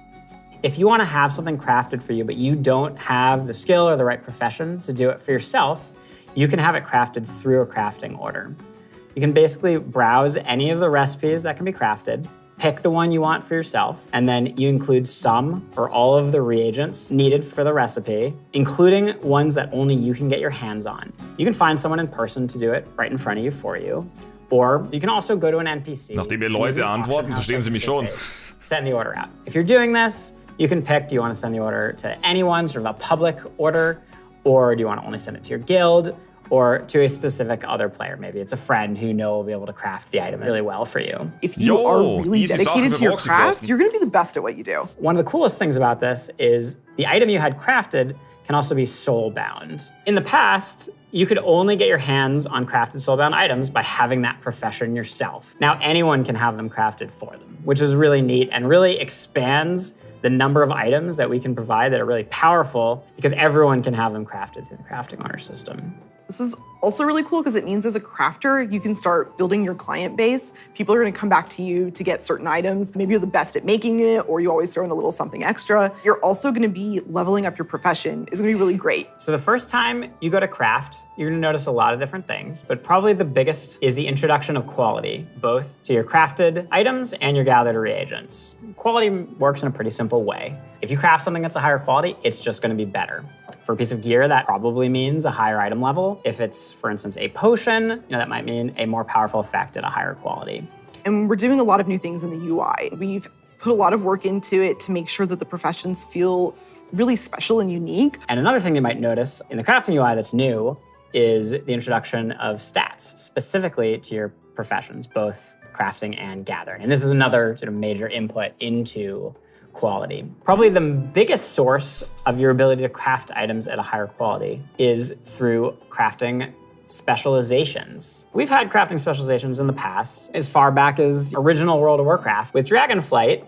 If you want to have something crafted for you, but you don't have the skill or the right profession to do it for yourself, you can have it crafted through a crafting order. You can basically browse any of the recipes that can be crafted, pick the one you want for yourself, and then you include some or all of the reagents needed for the recipe, including ones that only you can get your hands on. You can find someone in person to do it right in front of you for you, or you can also go to an NPC. Nachdem ihr Leute antworten, verstehen sie mich schon. Send the order out. If you're doing this, you can pick, do you want to send the order to anyone, sort of a public order, or do you want to only send it to your guild? or to a specific other player. Maybe it's a friend who you know will be able to craft the item really well for you. If you are really dedicated to your craft, you're going to be the best at what you do. One of the coolest things about this is the item you had crafted can also be soul-bound. In the past, you could only get your hands on crafted soul-bound items by having that profession yourself. Now anyone can have them crafted for them, which is really neat and really expands the number of items that we can provide that are really powerful because everyone can have them crafted through the crafting honor system. This is also really cool because it means as a crafter, you can start building your client base. People are going to come back to you to get certain items. Maybe you're the best at making it, or you always throw in a little something extra. You're also going to be leveling up your profession. It's going to be really great. So the first time you go to craft, you're going to notice a lot of different things, but probably the biggest is the introduction of quality, both to your crafted items and your gathered reagents. Quality works in a pretty simple way. If you craft something that's a higher quality, it's just going to be better. For a piece of gear, that probably means a higher item level. If it's, for instance, a potion, that might mean a more powerful effect at a higher quality. And we're doing a lot of new things in the UI. We've put a lot of work into it to make sure that the professions feel really special and unique. And another thing you might notice in the crafting UI that's new is the introduction of stats, specifically to your professions, both crafting and gathering. And this is another sort of major input into quality. Probably the biggest source of your ability to craft items at a higher quality is through crafting specializations. We've had crafting specializations in the past, as far back as original World of Warcraft. With Dragonflight,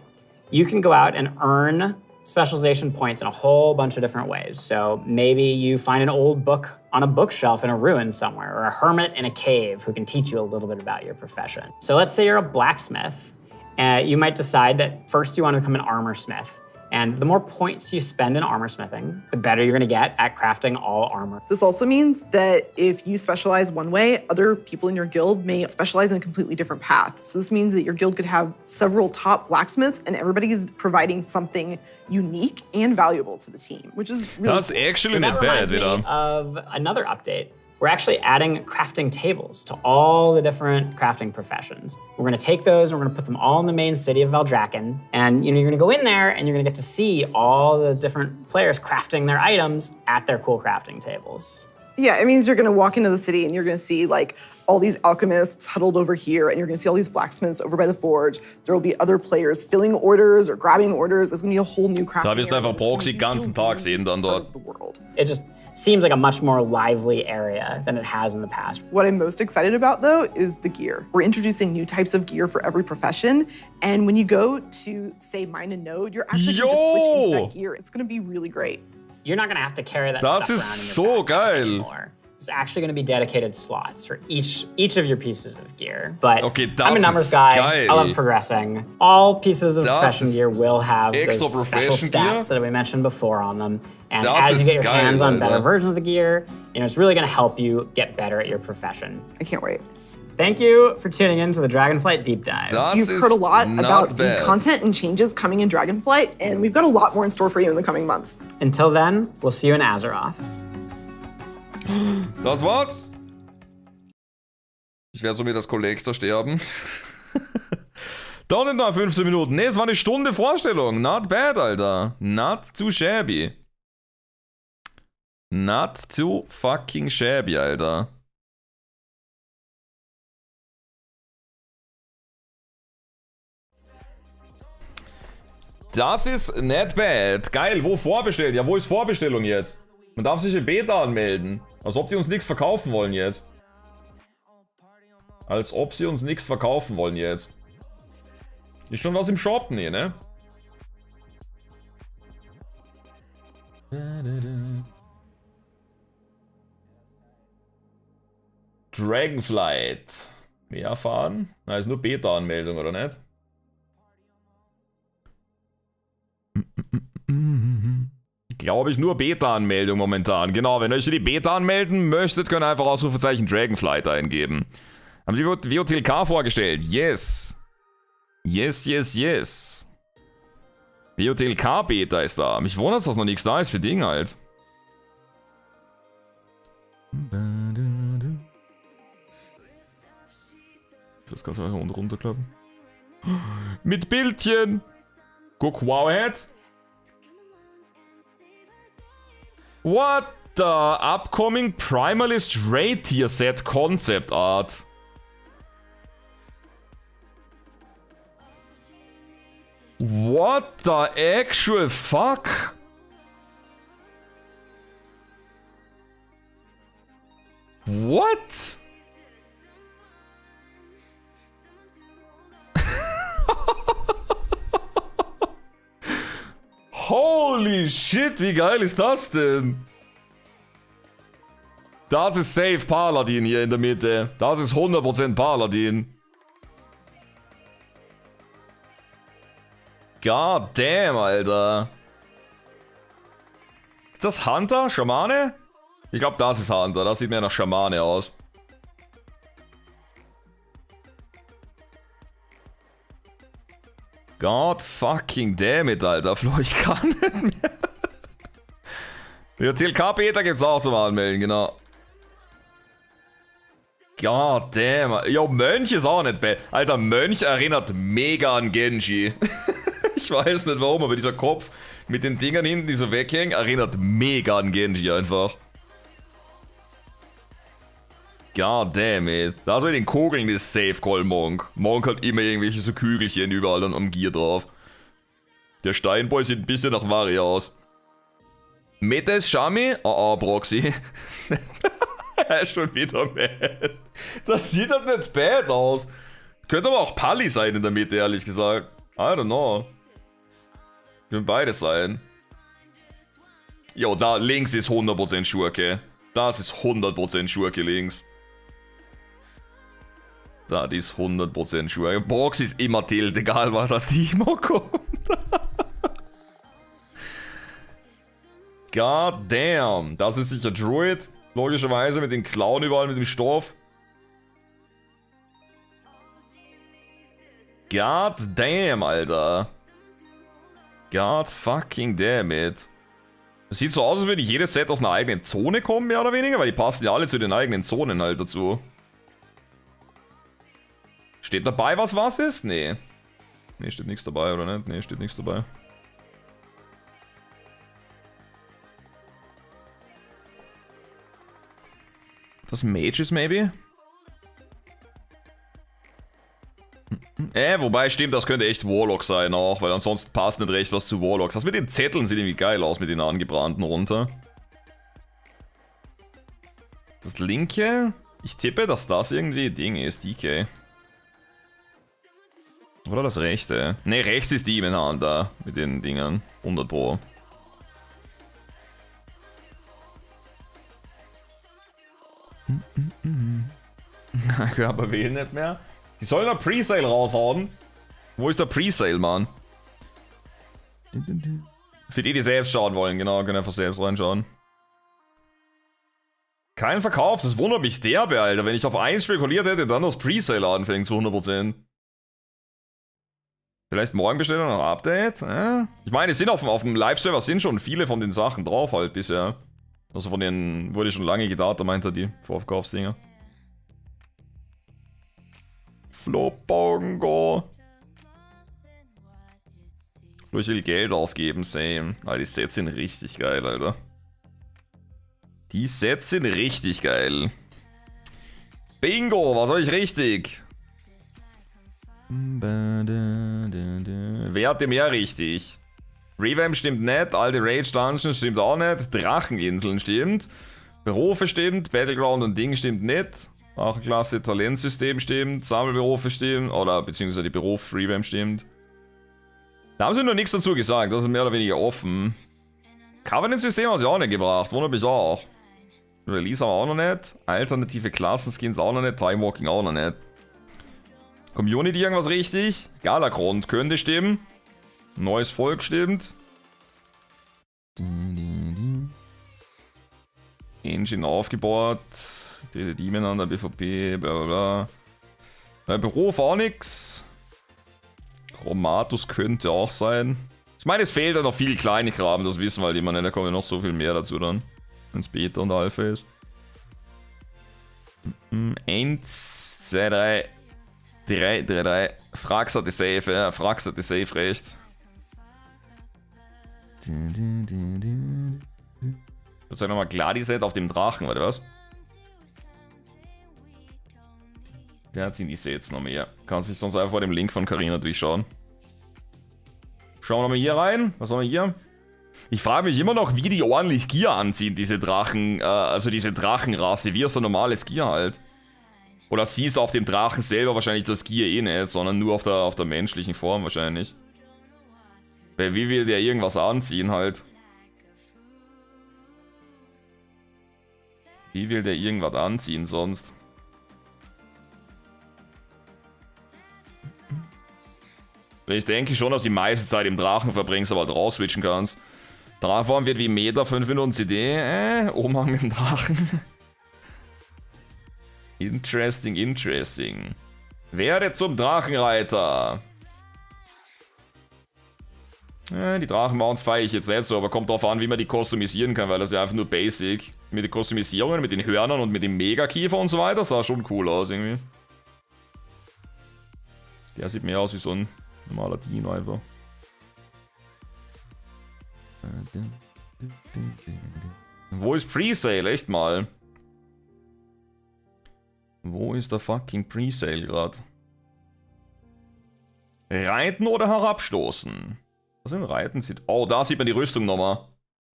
you can go out and earn specialization points in a whole bunch of different ways. So maybe you find an old book on a bookshelf in a ruin somewhere, or a hermit in a cave who can teach you a little bit about your profession. So let's say you're a blacksmith. You might decide that first you want to become an armor smith. And the more points you spend in armor smithing, the better you're going to get at crafting all armor. This also means that if you specialize one way, other people in your guild may specialize in a completely different path. So this means that your guild could have several top blacksmiths and everybody is providing something unique and valuable to the team, which is really That's cool. actually not bad, of another update. We're actually adding crafting tables to all the different crafting professions. We're gonna take those and we're gonna put them all in the main city of Valdrakken. And you're gonna go in there and you're gonna get to see all the different players crafting their items at their cool crafting tables. Yeah, it means you're gonna walk into the city and you're gonna see like all these alchemists huddled over here, and you're gonna see all these blacksmiths over by the forge. There will be other players filling orders or grabbing orders. It's gonna be a whole new crafting. Da wirst du einfach Proxy den ganzen Tag sehen dann dort. It just seems like a much more lively area than it has in the past. What I'm most excited about, though, is the gear. We're introducing new types of gear for every profession, and when you go to, say, mine a node, you're actually going to just switch into that gear. It's going to be really great. You're not going to have to carry that stuff around in your backpack anymore. There's actually going to be dedicated slots for each of your pieces of gear. But I'm a numbers guy. I love progressing. All pieces of profession gear will have those special stats that we mentioned before on them. And as you get your hands on better versions of the gear, it's really going to help you get better at your profession. I can't wait. Thank you for tuning in to the Dragonflight Deep Dive. You've heard a lot about the content and changes coming in Dragonflight, and we've got a lot more in store for you in the coming months. Until then, we'll see you in Azeroth. Das war's. Ich werde so mit das Kollektor sterben. Dauert noch 15 Minuten. Ne, es war eine Stunde Vorstellung. Not bad, Alter. Not too shabby. Not too fucking shabby, Alter. Das ist not bad. Geil, wo vorbestellt? Ja, wo ist Vorbestellung jetzt? Man darf sich in Beta anmelden. Als ob die uns nichts verkaufen wollen jetzt. Als ob sie uns nichts verkaufen wollen jetzt. Ist schon was im Shop? Nee, ne? Dragonflight. Mehr erfahren? Na, ist nur Beta-Anmeldung, oder nicht? Glaube ich, nur Beta-Anmeldung momentan. Genau, wenn ihr euch die Beta anmelden möchtet, könnt ihr einfach Ausrufezeichen Dragonflight eingeben. Haben die WOTLK vorgestellt? Yes. Yes, yes, yes. WOTLK-Beta ist da. Mich wundert, dass noch nichts da ist für Ding halt. Das kannst du einfach unten runterklappen. Mit Bildchen. Guck, Wowhead. What Alter, Upcoming Primalist Raid Tier Set Concept Art. What the actual fuck? What? Holy shit, wie geil ist das denn? Das ist safe Paladin hier in der Mitte. Das ist 100% Paladin. God damn, Alter. Ist das Hunter? Schamane? Ich glaube, das ist Hunter. Das sieht mehr nach Schamane aus. God fucking damn it, Alter. Flo, ich kann nicht mehr. Ja, TLK-Beta gibt's auch zum Anmelden, genau. God damn. Jo, Mönch ist auch nicht bad. Alter, Mönch erinnert mega an Genji. Ich weiß nicht warum, aber dieser Kopf mit den Dingern hinten, die so weghängen, erinnert mega an Genji einfach. God damn it. Das mit den Kugeln ist safe Call Monk. Monk hat immer irgendwelche so Kügelchen überall dann am Gear drauf. Der Steinboy sieht ein bisschen nach Vari aus. Meta ist Shjami? Oh, Proxy. Er ist schon wieder mad. Das sieht halt nicht bad aus. Könnte aber auch Pally sein in der Mitte, ehrlich gesagt. I don't know. Können beides sein. Jo, da links ist 100% Schurke. Das ist 100% Schurke links. Das ist 100% Schurke. Box ist immer Tilt, egal was als Timo kommt. God damn. Das ist sicher Druid. Logischerweise mit den Klauen überall mit dem Stoff. God damn, Alter. God fucking damn it. Es sieht so aus, als würde jedes Set aus einer eigenen Zone kommen, mehr oder weniger, weil die passen ja alle zu den eigenen Zonen halt dazu. Steht dabei, was ist? Nee. Nee, steht nichts dabei, oder nicht? Nee, steht nichts dabei. Das Mages, maybe? Wobei, stimmt, das könnte echt Warlock sein auch, weil ansonsten passt nicht recht was zu Warlocks. Das mit den Zetteln sieht irgendwie geil aus, mit den angebrannten runter. Das linke, ich tippe, dass das irgendwie Ding ist, DK. Oder das rechte? Ne, rechts ist Demon Hunter mit den Dingern, 100 Pro. Ich höre aber wählen nicht mehr. Die sollen noch Presale raushauen. Wo ist der Presale, Mann? Für die, die selbst schauen wollen, genau, können einfach selbst reinschauen. Kein Verkauf, das wundert mich derbe, Alter. Wenn ich auf 1 spekuliert hätte, dann das Presale anfängt zu 100%. Vielleicht morgen bestellen wir noch ein Update? Ich meine, es sind auf dem Live-Server sind schon viele von den Sachen drauf halt bisher. Also von denen wurde schon lange gedacht, meint er die Vorverkaufsdinger. Flopbongo. Ich will Geld ausgeben, same. Weil die Sets sind richtig geil, Alter. Die Sets sind richtig geil. Bingo, was habe ich richtig? Wer hatte mehr richtig? Revamp stimmt nicht, alte Rage Dungeons stimmt auch nicht, Dracheninseln stimmt, Berufe stimmt, Battleground und Ding stimmt nicht, Klasse Talentsystem stimmt, Sammelberufe stimmt, oder beziehungsweise die Beruf Revamp stimmt. Da haben sie noch nichts dazu gesagt, das ist mehr oder weniger offen. Covenant-System haben sie auch nicht gebracht, wundert mich auch. Release haben wir auch noch nicht, alternative Klassenskins auch noch nicht, Time Walking auch noch nicht. Community irgendwas richtig, Galakrond könnte stimmen. Neues Volk stimmt. Engine aufgebaut. Demon an der BVP, bla bla bla. Beruf auch nix. Chromatus könnte auch sein. Ich meine, es fehlt ja noch viel Kleinkram, das wissen wir halt immer, da kommen ja noch so viel mehr dazu dann. Wenn es Beta und Alpha ist. 1, 2, 3. 3. Frax hat die Safe, ja, Frax hat die Safe recht. Jetzt sag nochmal Gladiset auf dem Drachen, warte was? Der sind die Sets noch mehr. Kannst dich sonst einfach vor dem Link von Carina durchschauen. Schauen wir nochmal hier rein. Was haben wir hier? Ich frage mich immer noch, wie die ordentlich Gear anziehen, diese Drachen, also diese Drachenrasse. Wie ist der normales Gear halt? Oder siehst du auf dem Drachen selber wahrscheinlich das Gear eh nicht, sondern nur auf der menschlichen Form wahrscheinlich. Weil wie will der irgendwas anziehen halt? Wie will der irgendwas anziehen sonst? Ich denke schon, dass du die meiste Zeit im Drachen verbringst, aber halt rausswitchen kannst. Drachenform wird wie Meter 5 Minuten CD. Umhang mit dem Drachen. Interesting, interesting. Werde zum Drachenreiter. Ja, die Drachenmounts feiere ich jetzt nicht so, aber kommt drauf an, wie man die customisieren kann, weil das ja einfach nur basic. Mit den Customisierungen, mit den Hörnern und mit dem Megakiefer und so weiter, sah schon cool aus irgendwie. Der sieht mehr aus wie so ein normaler Dino einfach. Wo ist Presale? Echt mal. Wo ist der fucking Presale gerade? Reiten oder herabstoßen? Was im Reiten sieht... Oh, da sieht man die Rüstung nochmal.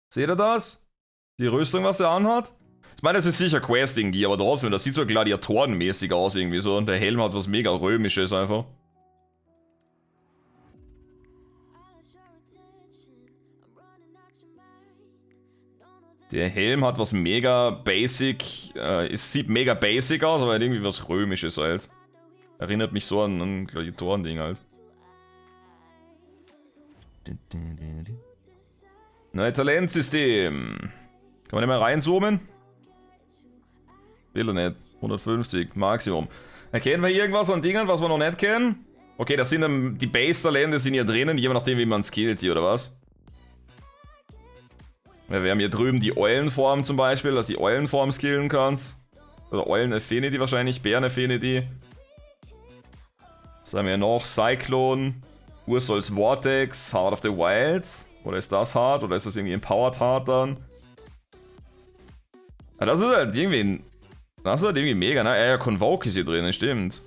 Seht ihr das? Die Rüstung, was der anhat? Ich meine, das ist sicher Questing-Gear, aber trotzdem, das sieht so gladiatorenmäßig aus irgendwie so. Und der Helm hat was mega römisches einfach. Der Helm hat was mega basic, es sieht mega basic aus, aber irgendwie was Römisches halt. Erinnert mich so an ein Gladiatoren-Ding halt. Neues Talentsystem. Kann man nicht mehr reinzoomen? Will er nicht. 150 Maximum. Erkennen wir irgendwas an Dingen, was wir noch nicht kennen? Okay, das sind dann die Base-Talente sind hier drinnen, je nachdem wie man skillt hier, oder was? Ja, wir haben hier drüben die Eulenform zum Beispiel, dass du die Eulenform skillen kannst. Oder Eulen-Affinity wahrscheinlich, Bären-Affinity. Was haben wir noch? Cyclone, Ursol's Vortex, Heart of the Wild. Oder ist das hart? Oder ist das irgendwie Empowered hart dann? Ja, das ist halt irgendwie... Das ist halt irgendwie mega, ne? Ja, Convoke ist hier drin, stimmt.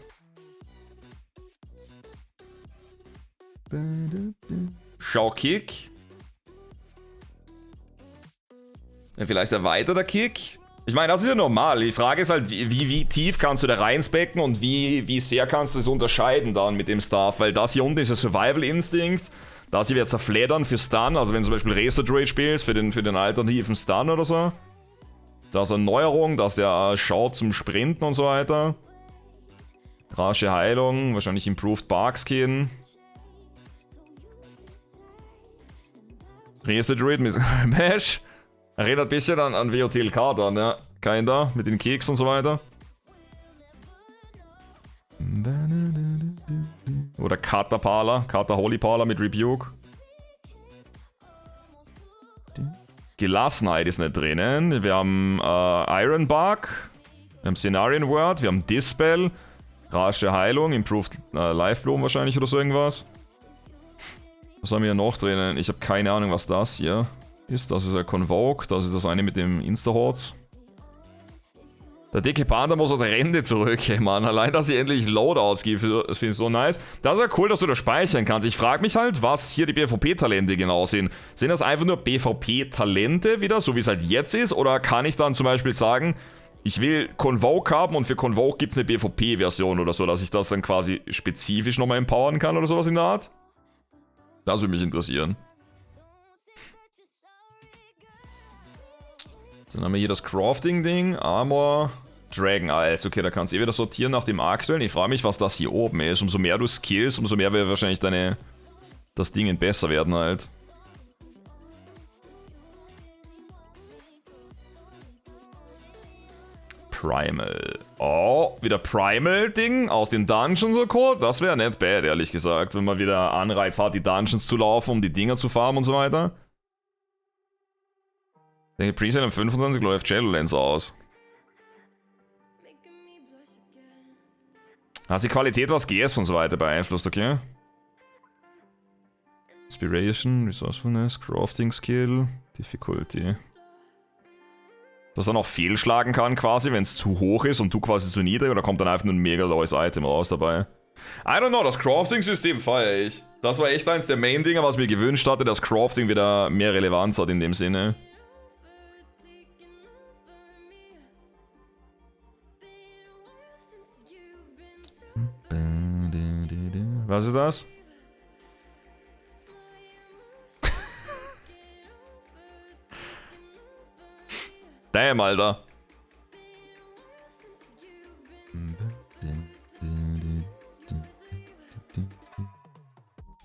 Schau-Kick. Ja, vielleicht erweiterter Kick. Ich meine, das ist ja normal. Die Frage ist halt, wie tief kannst du da reinspecken und wie sehr kannst du es unterscheiden dann mit dem Stuff. Weil das hier unten ist ja Survival Instinct. Das hier wird zerfleddern für Stun. Also wenn du zum Beispiel Racer Droid spielst, für den alternativen Stun oder so. Da ist eine Neuerung, dass der schaut zum Sprinten und so weiter. Rasche Heilung, wahrscheinlich Improved Bark Skin. Racer Droid mit Mesh. Erinnert ein bisschen an WOTLK dann, ja. Keiner, mit den Keks und so weiter. Oder Katapala, Holypala mit Rebuke. Gelassenheit ist nicht drinnen. Wir haben Iron Bark. Wir haben Scenarian Word. Wir haben Dispel. Rasche Heilung. Improved Life Bloom wahrscheinlich oder so irgendwas. Was haben wir hier noch drinnen? Ich habe keine Ahnung, was das hier ist. Das ist ein Convoke. Das ist das eine mit dem Insta-Horts. Der dicke Panda muss auf der Rente zurück, Mann. Allein, dass sie endlich Loadouts gibt, das finde ich so nice. Das ist ja cool, dass du das speichern kannst. Ich frage mich halt, was hier die BVP-Talente genau sind. Sind das einfach nur BVP-Talente wieder, so wie es halt jetzt ist? Oder kann ich dann zum Beispiel sagen, ich will Convoke haben und für Convoke gibt es eine BVP-Version oder so, dass ich das dann quasi spezifisch nochmal empowern kann oder sowas in der Art? Das würde mich interessieren. Dann haben wir hier das Crafting-Ding, Armor, Dragon Eyes. Okay, da kannst du wieder sortieren nach dem aktuellen. Ich frage mich, was das hier oben ist. Umso mehr du skillst, umso mehr wird wahrscheinlich das Ding besser werden halt. Primal. Oh, wieder Primal-Ding aus den Dungeons so cool. Das wäre nicht bad, ehrlich gesagt. Wenn man wieder Anreiz hat, die Dungeons zu laufen, um die Dinger zu farmen und so weiter. Ich denke, Presale am 25 läuft Shadowlands aus. Hast die Qualität, was GS und so weiter beeinflusst, okay? Inspiration, Resourcefulness, Crafting Skill, Difficulty. Dass er noch fehlschlagen kann quasi, wenn es zu hoch ist und du quasi zu niedrig, oder kommt dann einfach nur ein mega neues Item raus dabei. I don't know, das Crafting-System feiere ich. Das war echt eins der Main-Dinger, was ich mir gewünscht hatte, dass Crafting wieder mehr Relevanz hat in dem Sinne. Was ist das? Damn, Alter.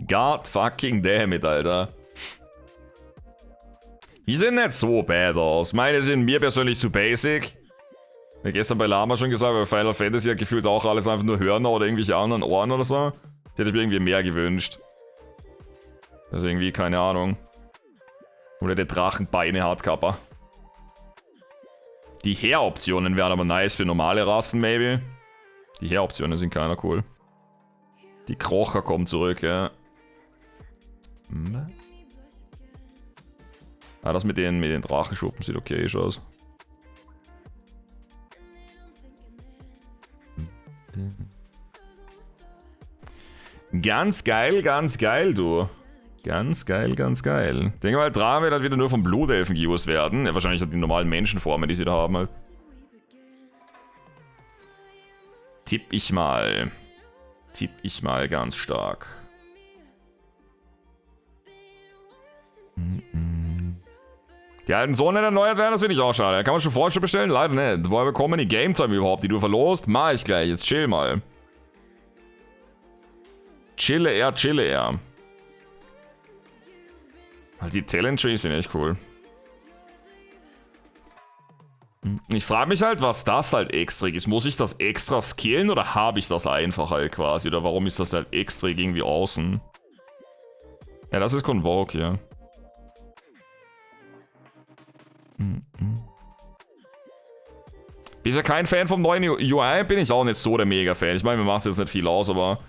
God fucking damn it, Alter. Die sehen nicht so bad aus. Meine sind mir persönlich zu basic. Ich habe gestern bei Lama schon gesagt, bei Final Fantasy ja gefühlt auch alles einfach nur Hörner oder irgendwelche anderen Ohren oder so. Die hätte ich mir irgendwie mehr gewünscht. Also irgendwie, keine Ahnung. Oder der Drachenbeine hat, Kappa. Die Hair-Optionen wären aber nice für normale Rassen, maybe. Die Hair-Optionen sind keiner cool. Die Krocher kommen zurück, ja. Ah, das mit den Drachenschuppen sieht okay aus. Ganz geil, du. Ganz geil. Denke mal, Drachen wird halt wieder nur vom Blutelfen geused werden. Ja, wahrscheinlich halt die normalen Menschenformen, die sie da haben halt. Tipp ich mal ganz stark. Die alten Zonen nicht erneuert werden, das finde ich auch schade. Kann man schon vorher bestellen? Leider nicht. Woher bekommen die Game Time überhaupt, die du verlost? Mach ich gleich, jetzt chill mal. Chille eher. Also die Talent Trees sind echt cool. Ich frage mich halt, was das halt extra ist. Muss ich das extra skillen oder habe ich das einfach halt quasi? Oder warum ist das halt extra irgendwie außen? Ja, das ist Convoke, ja. Bist ja kein Fan vom neuen UI? Bin ich auch nicht so der Mega-Fan. Ich meine, mir macht es jetzt nicht viel aus, aber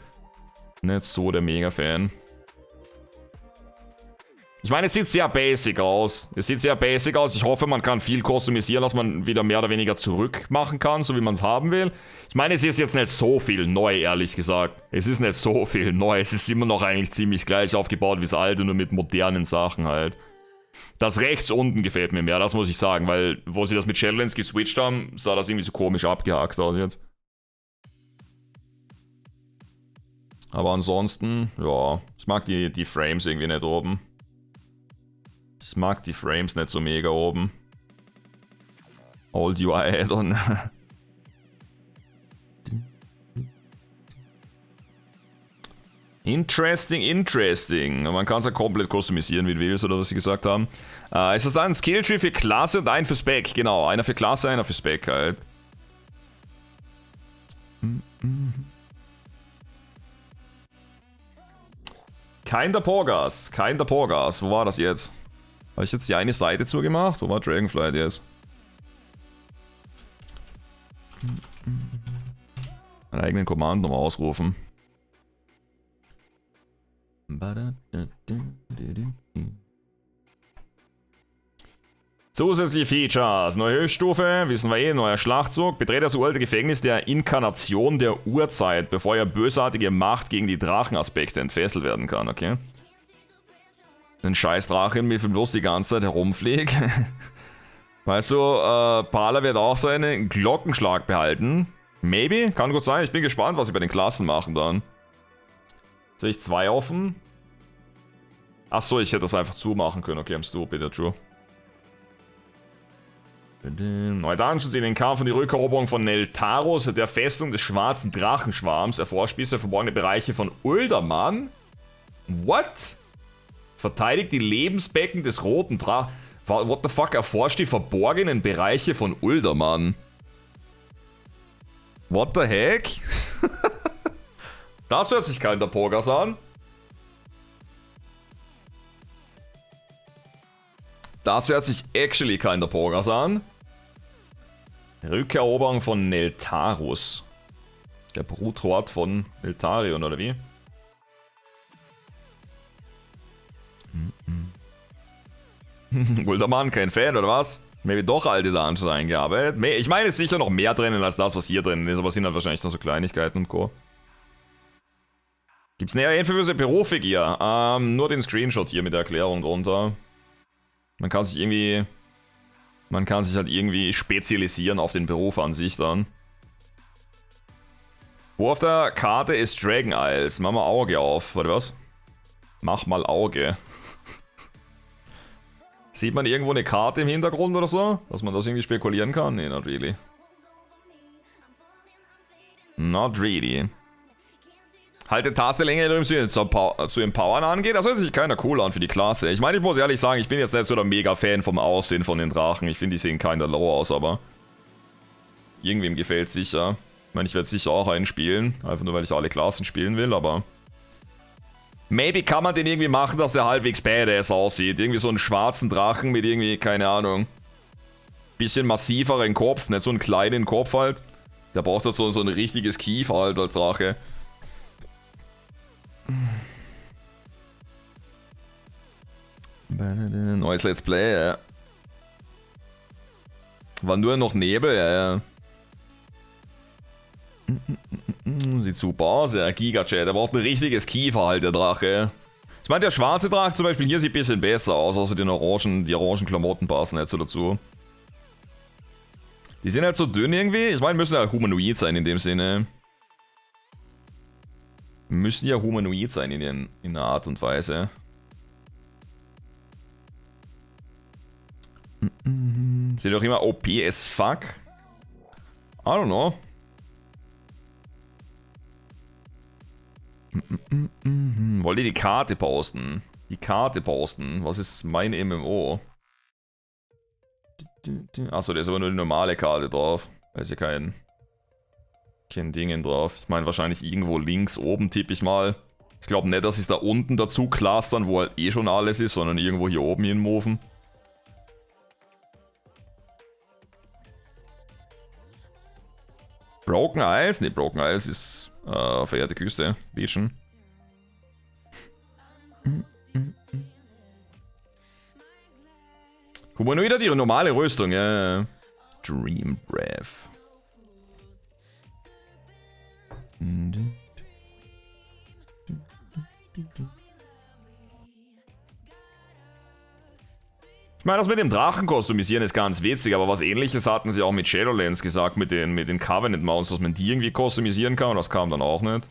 nicht so der Mega-Fan. Ich meine, es sieht sehr basic aus. Ich hoffe, man kann viel customisieren, dass man wieder mehr oder weniger zurück machen kann, so wie man es haben will. Ich meine, es ist jetzt nicht so viel neu, ehrlich gesagt. Es ist nicht so viel neu. Es ist immer noch eigentlich ziemlich gleich aufgebaut wie das alte, nur mit modernen Sachen halt. Das rechts unten gefällt mir mehr, das muss ich sagen, weil, wo sie das mit Shadowlands geswitcht haben, sah das irgendwie so komisch abgehakt aus jetzt. Aber ansonsten, ja, ich mag die Frames irgendwie nicht oben. Ich mag die Frames nicht so mega oben. Old UI Add-on. Interesting. Man kann es ja komplett customisieren, wie du willst, oder was sie gesagt haben. Es ist ein Skilltree für Klasse und ein für Spec. Genau, einer für Klasse, einer für Spec halt. Kein der Porgas. Wo war das jetzt? Habe ich jetzt die eine Seite zugemacht? Wo war Dragonflight jetzt? Einen eigenen Command nochmal ausrufen. Zusätzliche Features. Neue Höchststufe, wissen wir eh, neuer Schlachtzug. Betretet das uralte Gefängnis der Inkarnation der Urzeit, bevor ihr bösartige Macht gegen die Drachenaspekte entfesselt werden kann, okay? Ein scheiß Drache, mit dem bloß die ganze Zeit herumfliegt. Weißt du, Pala wird auch seinen Glockenschlag behalten. Maybe, kann gut sein. Ich bin gespannt, was sie bei den Klassen machen dann. Soll ich 2 offen? Achso, ich hätte das einfach zumachen können. Okay, I'm stupid, ja, true. Neue Dungeons in den Kampf und die Rückeroberung von Neltaros, der Festung des schwarzen Drachenschwarms, erforscht bisher verborgene Bereiche von Uldaman. What? Verteidigt die Lebensbecken des roten Drachen. What the fuck? Erforscht die verborgenen Bereiche von Uldaman. What the heck? Das hört sich kein der Pogas an. Das hört sich actually kein der Pogas an. Rückeroberung von Neltarus. Der Bruthort von Neltarion, oder wie? Uldaman, kein Fan, oder was? Maybe doch alte Dungeons eingearbeitet. Ich meine, es ist sicher noch mehr drinnen als das, was hier drin ist, aber es sind halt wahrscheinlich noch so Kleinigkeiten und Co. Gibt's näher Info für Berufig hier? Nur den Screenshot hier mit der Erklärung drunter. Man kann sich halt irgendwie spezialisieren auf den Beruf an sich dann. Wo auf der Karte ist Dragon Isles? Mach mal Auge auf. Warte, was? Mach mal Auge. Sieht man irgendwo eine Karte im Hintergrund oder so? Dass man das irgendwie spekulieren kann? Nee, not really. Not really. Halte Taste länger im Sinne zu empowern angeht. Das hört sich keiner cool an für die Klasse. Ich meine, ich muss ehrlich sagen, ich bin jetzt nicht so der Mega-Fan vom Aussehen von den Drachen. Ich finde, die sehen keiner low aus, aber irgendwem gefällt es sicher. Ich meine, ich werde sicher auch einen spielen. Einfach nur, weil ich alle Klassen spielen will, aber maybe kann man den irgendwie machen, dass der halbwegs badass aussieht. Irgendwie so einen schwarzen Drachen mit irgendwie, keine Ahnung, bisschen massiveren Kopf, nicht so einen kleinen Kopf halt. Der braucht halt so ein richtiges Kiefer halt als Drache. Neues Let's Play, ja. War nur noch Nebel, ja. Sieht super aus, ja. Giga-Chat, der braucht ein richtiges Kiefer halt, der Drache. Ich meine, der schwarze Drache zum Beispiel hier sieht ein bisschen besser aus, außer die orangen Klamotten passen nicht so dazu. Die sind halt so dünn irgendwie. Ich meine, müssen ja humanoid sein in dem Sinne. Müssen ja humanoid sein in einer Art und Weise. Sind doch immer OP as fuck. I don't know. Wollt ihr die Karte posten? Die Karte posten. Was ist mein MMO? Achso, da ist aber nur die normale Karte drauf. Da ist ja kein Dingen drauf. Ich meine wahrscheinlich irgendwo links oben tippe ich mal. Ich glaube nicht, dass sie es da unten dazu clustern, wo halt eh schon alles ist, sondern irgendwo hier oben hinmoven. Broken Isles? Ne, Broken Isles ist verehrte Küste. Beachen. Humanoid hat ihre normale Rüstung, ja. Dream Breath. Ich meine, das mit dem Drachen kostumisieren ist ganz witzig, aber was Ähnliches hatten sie auch mit Shadowlands gesagt, mit den Covenant Mounts, dass man die irgendwie kostumisieren kann, und das kam dann auch nicht.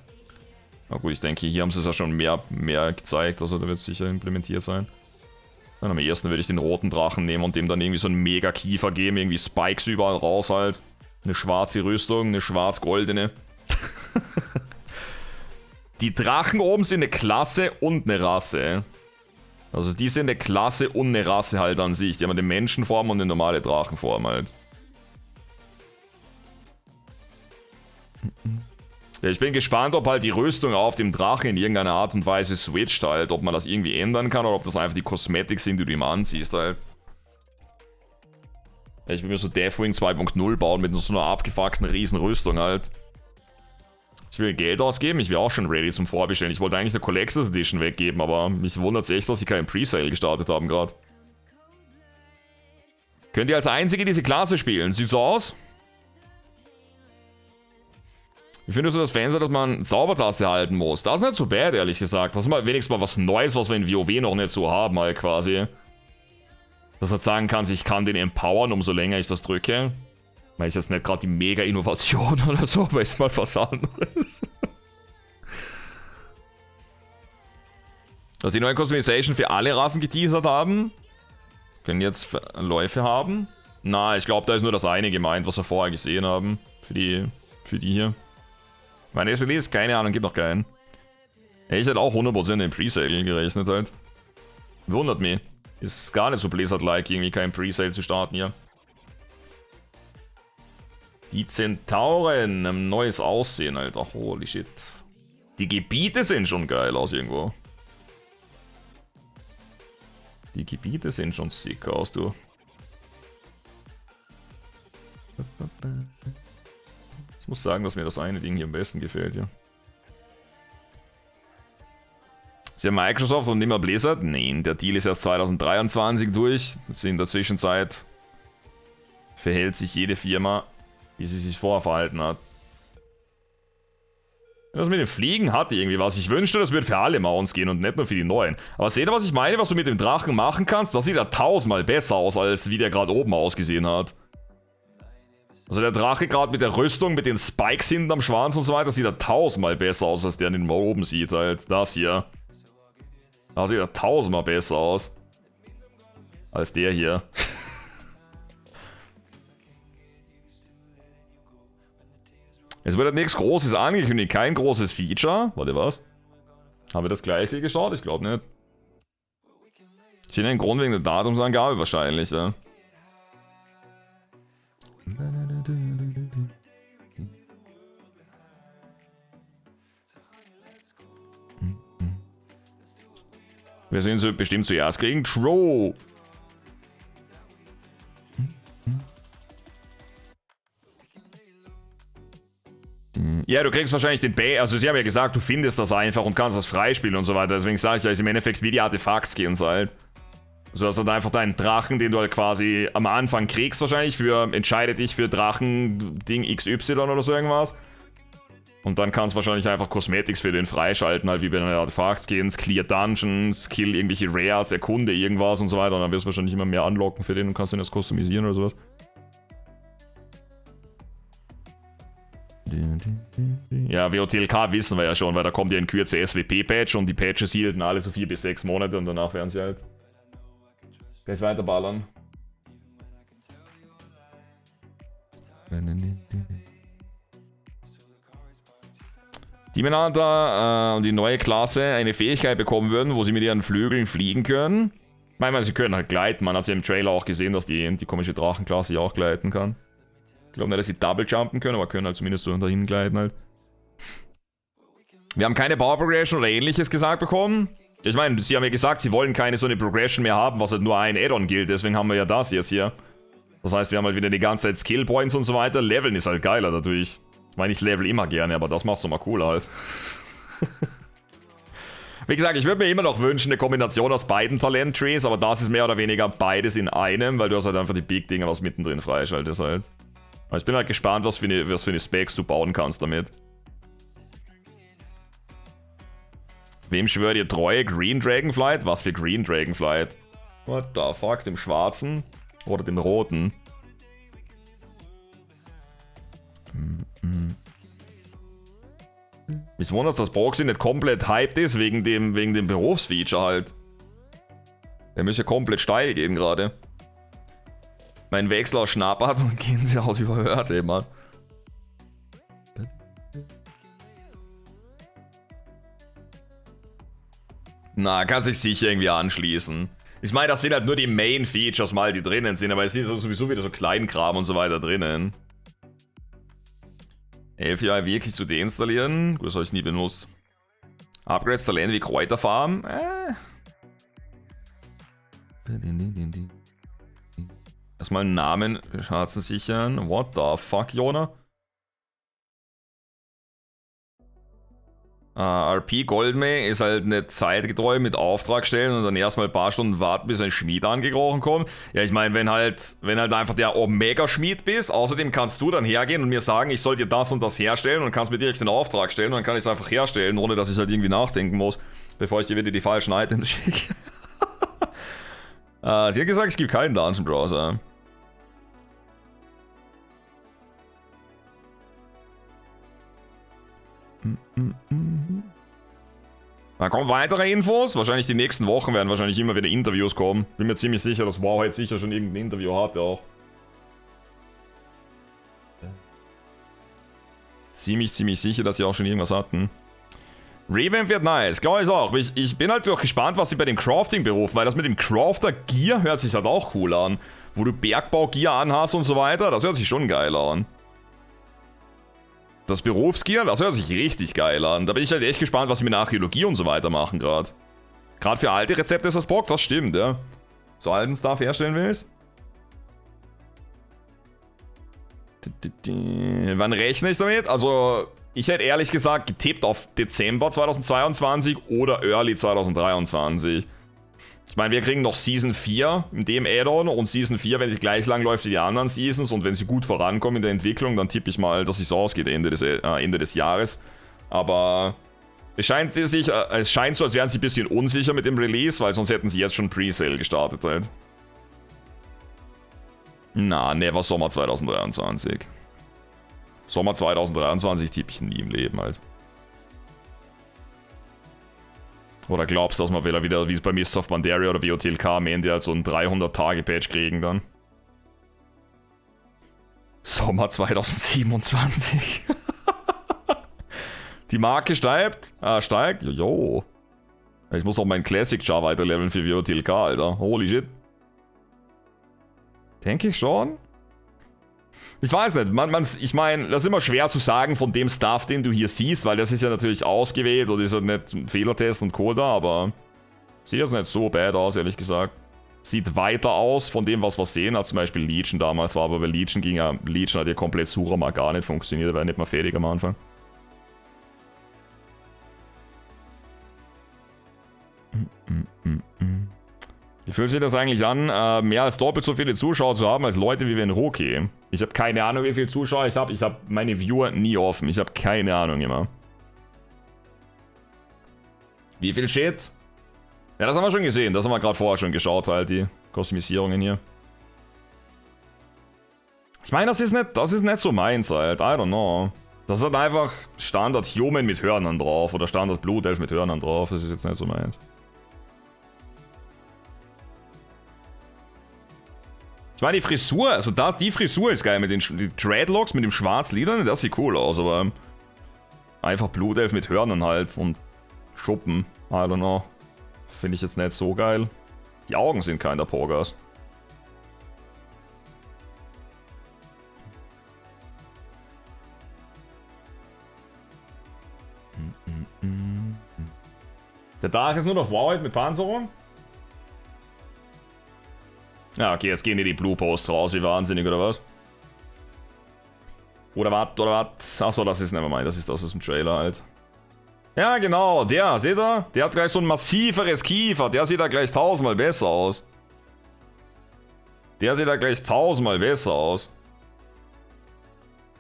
Na gut, ich denke, hier haben sie es ja schon mehr gezeigt, also da wird es sicher implementiert sein. Dann am ersten würde ich den roten Drachen nehmen und dem dann irgendwie so einen mega Kiefer geben, irgendwie Spikes überall raus halt. Eine schwarze Rüstung, eine schwarz-goldene. Die Drachen oben sind eine Klasse und eine Rasse. Also die sind eine Klasse und eine Rasse halt an sich. Die haben eine Menschenform und eine normale Drachenform halt. Ja, ich bin gespannt, ob halt die Rüstung auf dem Drachen in irgendeiner Art und Weise switcht halt. Ob man das irgendwie ändern kann oder ob das einfach die Cosmetics sind, die du ihm anziehst halt. Ja, ich will mir so Deathwing 2.0 bauen mit so einer abgefuckten riesen Rüstung halt. Ich will Geld ausgeben, ich wäre auch schon ready zum Vorbestellen. Ich wollte eigentlich eine Collectors Edition weggeben, aber mich wundert es echt, dass sie keinen Presale gestartet haben gerade. Könnt ihr als Einzige diese Klasse spielen? Sieht so aus? Wie findest du das Fansein, dass man Zaubertaste halten muss? Das ist nicht so bad, ehrlich gesagt. Das ist mal wenigstens mal was Neues, was wir in WoW noch nicht so haben, halt quasi. Dass du halt sagen kannst, ich kann den empowern, umso länger ich das drücke. Weil ist jetzt nicht gerade die Mega-Innovation oder so, aber ist mal was anderes. Dass die neue Customization für alle Rassen geteasert haben. Können jetzt Läufe haben. Na, ich glaube, da ist nur das eine gemeint, was wir vorher gesehen haben. Für die hier. Meine SLEs, keine Ahnung, gibt noch keinen. Ich hätte auch 100% im Presale gerechnet halt. Wundert mich. Ist gar nicht so Blizzard-like, irgendwie kein Presale zu starten hier. Die Zentauren, ein neues Aussehen, Alter. Holy shit. Die Gebiete sehen schon geil aus irgendwo. Die Gebiete sehen schon sick aus, du. Ich muss sagen, dass mir das eine Ding hier am besten gefällt, ja. Ist ja Microsoft und nicht mehr Blizzard? Nein, der Deal ist erst 2023 durch. Jetzt in der Zwischenzeit verhält sich jede Firma, wie sie sich vorher verhalten hat. Das mit dem Fliegen hat irgendwie was. Ich wünschte, das würde für alle Mounts gehen und nicht nur für die neuen. Aber seht ihr, was ich meine? Was du mit dem Drachen machen kannst? Das sieht ja 1000-mal besser aus, als wie der gerade oben ausgesehen hat. Also der Drache gerade mit der Rüstung, mit den Spikes hinten am Schwanz und so weiter, sieht ja 1000-mal besser aus, als der den oben sieht halt. Das hier. Das sieht ja 1000-mal besser aus. Als der hier. Es wird halt nichts Großes angekündigt, kein großes Feature. Warte, was? Haben wir das gleiche geschaut? Ich glaube nicht. Ich finde einen Grund wegen der Datumsangabe wahrscheinlich, ja. Wir sind so bestimmt zuerst gegen True. Ja, du kriegst wahrscheinlich den also sie haben ja gesagt, du findest das einfach und kannst das freispielen und so weiter. Deswegen sage ich ja, ist im Endeffekt wie die Artefakt-Skins halt. Also hast du halt einfach deinen Drachen, den du halt quasi am Anfang kriegst wahrscheinlich für, entscheide dich für Drachen-Ding XY oder so irgendwas. Und dann kannst du wahrscheinlich einfach Cosmetics für den freischalten, halt wie bei den Artefakt-Skins, Clear Dungeons, Kill irgendwelche Rares, erkunde irgendwas und so weiter. Und dann wirst du wahrscheinlich immer mehr unlocken für den und kannst den das customisieren oder sowas. Ja, WOTLK wissen wir ja schon, weil da kommt ja in Kürze SWP-Patch und die Patches hielten alle so 4 bis 6 Monate und danach werden sie halt gleich weiterballern. Demon Hunter und die neue Klasse eine Fähigkeit bekommen würden, wo sie mit ihren Flügeln fliegen können. Ich meine, sie können halt gleiten. Man hat ja im Trailer auch gesehen, dass die komische Drachenklasse ja auch gleiten kann. Ich glaube nicht, dass sie Double jumpen können, aber können halt zumindest so dahin gleiten halt. Wir haben keine Power Progression oder ähnliches gesagt bekommen. Ich meine, sie haben ja gesagt, sie wollen keine so eine Progression mehr haben, was halt nur ein Add-on gilt. Deswegen haben wir ja das jetzt hier. Das heißt, wir haben halt wieder die ganze Zeit Skill Points und so weiter. Leveln ist halt geiler dadurch. Ich meine, ich level immer gerne, aber das machst du mal cooler halt. Wie gesagt, ich würde mir immer noch wünschen, eine Kombination aus beiden Talent-Trees, aber das ist mehr oder weniger beides in einem, weil du hast halt einfach die Big-Dinger, was mittendrin freischaltest halt. Aber ich bin halt gespannt, was für eine Specs du bauen kannst damit. Wem schwört ihr Treue? Green Dragonflight? Was für Green Dragonflight? What the fuck? Dem schwarzen? Oder dem roten? Mich wundert, dass Proxy nicht komplett hyped ist, wegen dem Berufsfeature halt. Der müsste komplett steil gehen gerade. Mein Wechsel aus Schnappert und gehen sie aus überhört, ey, Mann. Na, kann sich sicher irgendwie anschließen. Ich meine, das sind halt nur die Main-Features mal, die drinnen sind, aber es ist sowieso wieder so Kleinkram und so weiter drinnen. LFI wirklich zu deinstallieren? Gut, das habe ich nie benutzt. Upgrades Talent wie Kräuterfarm? Erstmal einen Namen für Schatzen sichern. What the fuck, Jona? RP Goldmay ist halt nicht zeitgetreu mit Auftrag stellen und dann erstmal ein paar Stunden warten, bis ein Schmied angekrochen kommt. Ja, ich meine, wenn halt einfach der Omega-Schmied bist, außerdem kannst du dann hergehen und mir sagen, ich soll dir das und das herstellen und kannst mir direkt den Auftrag stellen und dann kann ich es einfach herstellen, ohne dass ich halt irgendwie nachdenken muss, bevor ich dir wieder die falschen Items schicke. Sie hat gesagt, es gibt keinen Dungeon Browser. Da kommen weitere Infos. Wahrscheinlich die nächsten Wochen werden wahrscheinlich immer wieder Interviews kommen. Bin mir ziemlich sicher, dass WoW heute sicher schon irgendein Interview hatte auch. Ziemlich sicher, dass sie auch schon irgendwas hatten. Revamp wird nice, glaube ich auch. Ich bin halt auch gespannt, was sie bei dem Crafting berufen, weil das mit dem Crafter Gear hört sich halt auch cool an. Wo du Bergbau-Gear anhast und so weiter, das hört sich schon geil an. Das Berufsgear, das hört sich richtig geil an. Da bin ich halt echt gespannt, was sie mit Archäologie und so weiter machen gerade. Gerade für alte Rezepte ist das Bock, das stimmt, ja. So alten Stuff herstellen willst. Wann rechne ich damit? Also, ich hätte ehrlich gesagt getippt auf Dezember 2022 oder Early 2023. Ich meine, wir kriegen noch Season 4 in dem Add-on und Season 4, wenn sie gleich lang läuft wie die anderen Seasons und wenn sie gut vorankommen in der Entwicklung, dann tippe ich mal, dass es so ausgeht Ende des Jahres. Aber es scheint so, als wären sie ein bisschen unsicher mit dem Release, weil sonst hätten sie jetzt schon Pre-Sale gestartet halt. Na, never Sommer 2023. Sommer 2023 tippe ich nie im Leben halt. Oder glaubst du, dass wir wieder wie bei Mists of Pandaria oder WOTLK am Ende halt so einen 300-Tage-Patch kriegen dann? Sommer 2027. Die Marke steigt? Steigt? Jo. Ich muss doch meinen Classic Char weiterleveln für WOTLK, Alter. Holy shit. Denke ich schon. Ich weiß nicht, ich meine, das ist immer schwer zu sagen von dem Stuff, den du hier siehst, weil das ist ja natürlich ausgewählt und ist ja nicht ein Fehlertest und Co. da, aber sieht jetzt nicht so bad aus, ehrlich gesagt. Sieht weiter aus von dem, was wir sehen, als zum Beispiel Legion damals war, aber bei Legion hat ja komplett Sura mal gar nicht funktioniert, war nicht mal fertig am Anfang. Wie fühlt sich das eigentlich an, mehr als doppelt so viele Zuschauer zu haben als Leute wie wenn Roki? Ich habe keine Ahnung, wie viele Zuschauer ich habe. Ich habe meine Viewer nie offen. Ich habe keine Ahnung immer. Wie viel steht? Ja, das haben wir schon gesehen. Das haben wir gerade vorher schon geschaut, halt, die Customisierungen hier. Ich meine, das ist nicht so meins, halt. I don't know. Das hat einfach Standard Human mit Hörnern drauf oder Standard Blutelf mit Hörnern drauf. Das ist jetzt nicht so meins. Ich meine, die Frisur, also die Frisur ist geil mit den Dreadlocks, mit dem Schwarzliedern, das sieht cool aus, aber einfach Blutelf mit Hörnern halt und Schuppen, I don't know. Finde ich jetzt nicht so geil. Die Augen sind kein der Pogas. Der Dach ist nur noch Warhead mit Panzerung. Ja, okay, jetzt gehen die Blue Posts raus, wie wahnsinnig, oder was? Oder was? Achso, das ist nevermind, das ist aus dem Trailer halt. Ja, genau, der, seht ihr? Der hat gleich so ein massiveres Kiefer, der sieht da gleich 1000-mal besser aus. Der sieht da gleich 1000-mal besser aus.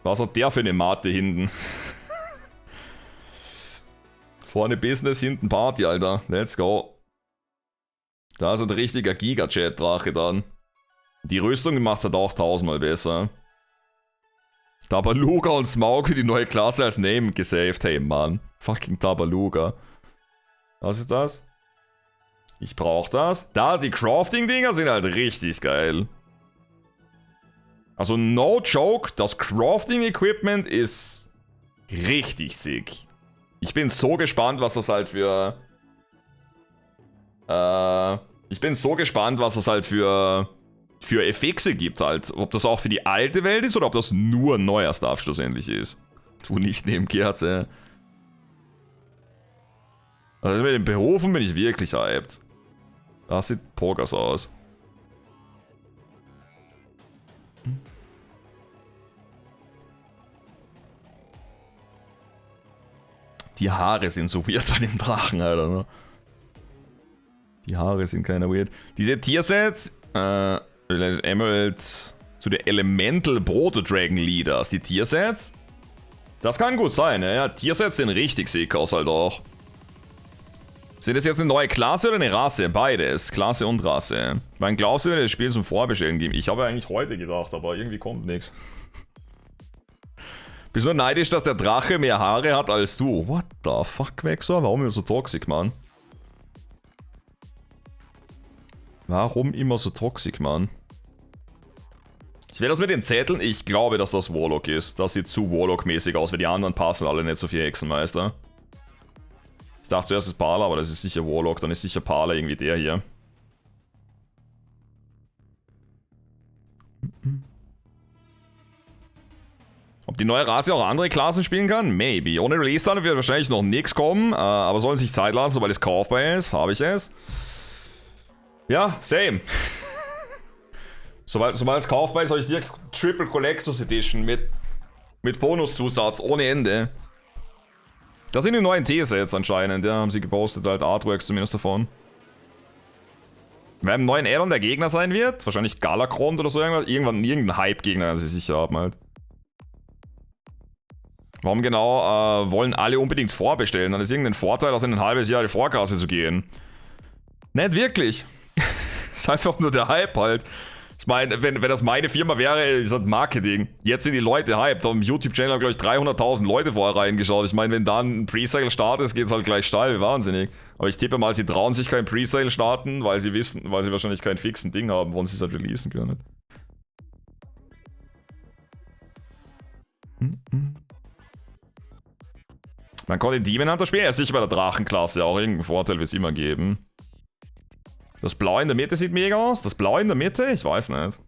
Was hat der für eine Mate hinten? Vorne Business, hinten Party, Alter. Let's go. Da ist ein richtiger Giga-Chat-Drache dann. Die Rüstung macht es halt auch 1000-mal besser. Tabaluga und Smaug für die neue Klasse als Name gesaved. Hey, Mann. Fucking Tabaluga. Was ist das? Ich brauch das. Da, die Crafting-Dinger sind halt richtig geil. Also, no joke, das Crafting-Equipment ist richtig sick. Ich bin so gespannt, was das halt für... Ich bin so gespannt, was es halt für Effixe gibt halt. Ob das auch für die alte Welt ist oder ob das nur neuer Stuff schlussendlich ist. Tu nicht neben Kerze. Also mit den Berufen bin ich wirklich hyped. Das sieht Pogas aus. Die Haare sind so weird bei dem Drachen, Alter, ne? Die Haare sind keiner weird. Diese Tiersets, Emerald zu den Elemental Proto-Dragon Leaders. Die Tiersets, das kann gut sein, ja. Tiersets sehen richtig sick aus halt auch. Sind das jetzt eine neue Klasse oder eine Rasse? Beides, Klasse und Rasse. Wann glaubst du, wir das Spiel zum Vorbestellen geben? Ich habe eigentlich heute gedacht, aber irgendwie kommt nichts. Bist du neidisch, dass der Drache mehr Haare hat als du? What the fuck, Vexor? Warum immer so toxisch, Mann? Warum immer so toxisch, Mann? Ich will das mit den Zetteln. Ich glaube, dass das Warlock ist. Das sieht zu Warlock-mäßig aus, weil die anderen passen alle nicht so viel Hexenmeister. Ich dachte zuerst ist Parler, aber das ist sicher Warlock. Dann ist sicher Parler irgendwie der hier. Ob die neue Rasse auch andere Klassen spielen kann? Maybe. Ohne Release-Datum wird wahrscheinlich noch nichts kommen, aber sollen sich Zeit lassen, sobald es kaufbar ist. Habe ich es. Ja, same. sobald es kaufbar ist, habe ich dir Triple Collectors Edition mit Bonuszusatz ohne Ende. Das sind die neuen T-Sets anscheinend, ja, haben sie gepostet, halt Artworks zumindest davon. Wer im neuen Addon der Gegner sein wird, wahrscheinlich Galakrond oder so irgendwas, irgendein Hype-Gegner, werden sie sicher haben halt. Warum genau wollen alle unbedingt vorbestellen? Dann ist irgendein Vorteil, aus in ein halbes Jahr die Vorkasse zu gehen. Nicht wirklich. Ist einfach nur der Hype halt. Ich meine, wenn das meine Firma wäre, ist das Marketing. Jetzt sind die Leute hyped. Auf dem YouTube-Channel haben, glaube ich, 300.000 Leute vorher reingeschaut. Ich meine, wenn dann ein Presale startet, geht es halt gleich steil, wie wahnsinnig. Aber ich tippe mal, sie trauen sich kein Presale starten, weil sie wahrscheinlich kein fixen Ding haben, wo sie es halt releasen können. Man kann den Demon Hunter spielen, er ist sicher bei der Drachenklasse auch irgendeinen Vorteil wird es immer geben. Das Blau in der Mitte sieht mega aus. Das Blau in der Mitte? Ich weiß nicht.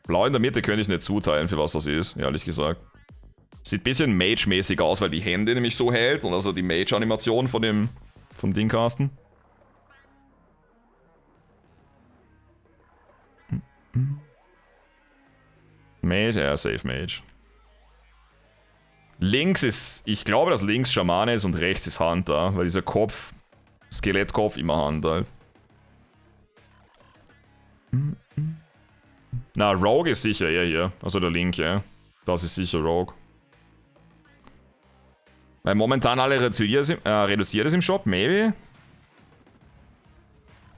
Blau in der Mitte könnte ich nicht zuteilen, für was das ist, ehrlich gesagt. Sieht ein bisschen Mage-mäßig aus, weil die Hände nämlich so hält und also die Mage-Animation vom Ding casten. Mage, ja, safe Mage. Links ist, ich glaube, dass links Schamane ist und rechts ist Hunter, weil dieser Kopf, Skelettkopf immer Hunter. Na, Rogue ist sicher eher hier. Also der linke. Das ist sicher Rogue. Weil momentan alle reduziert ist im Shop, maybe.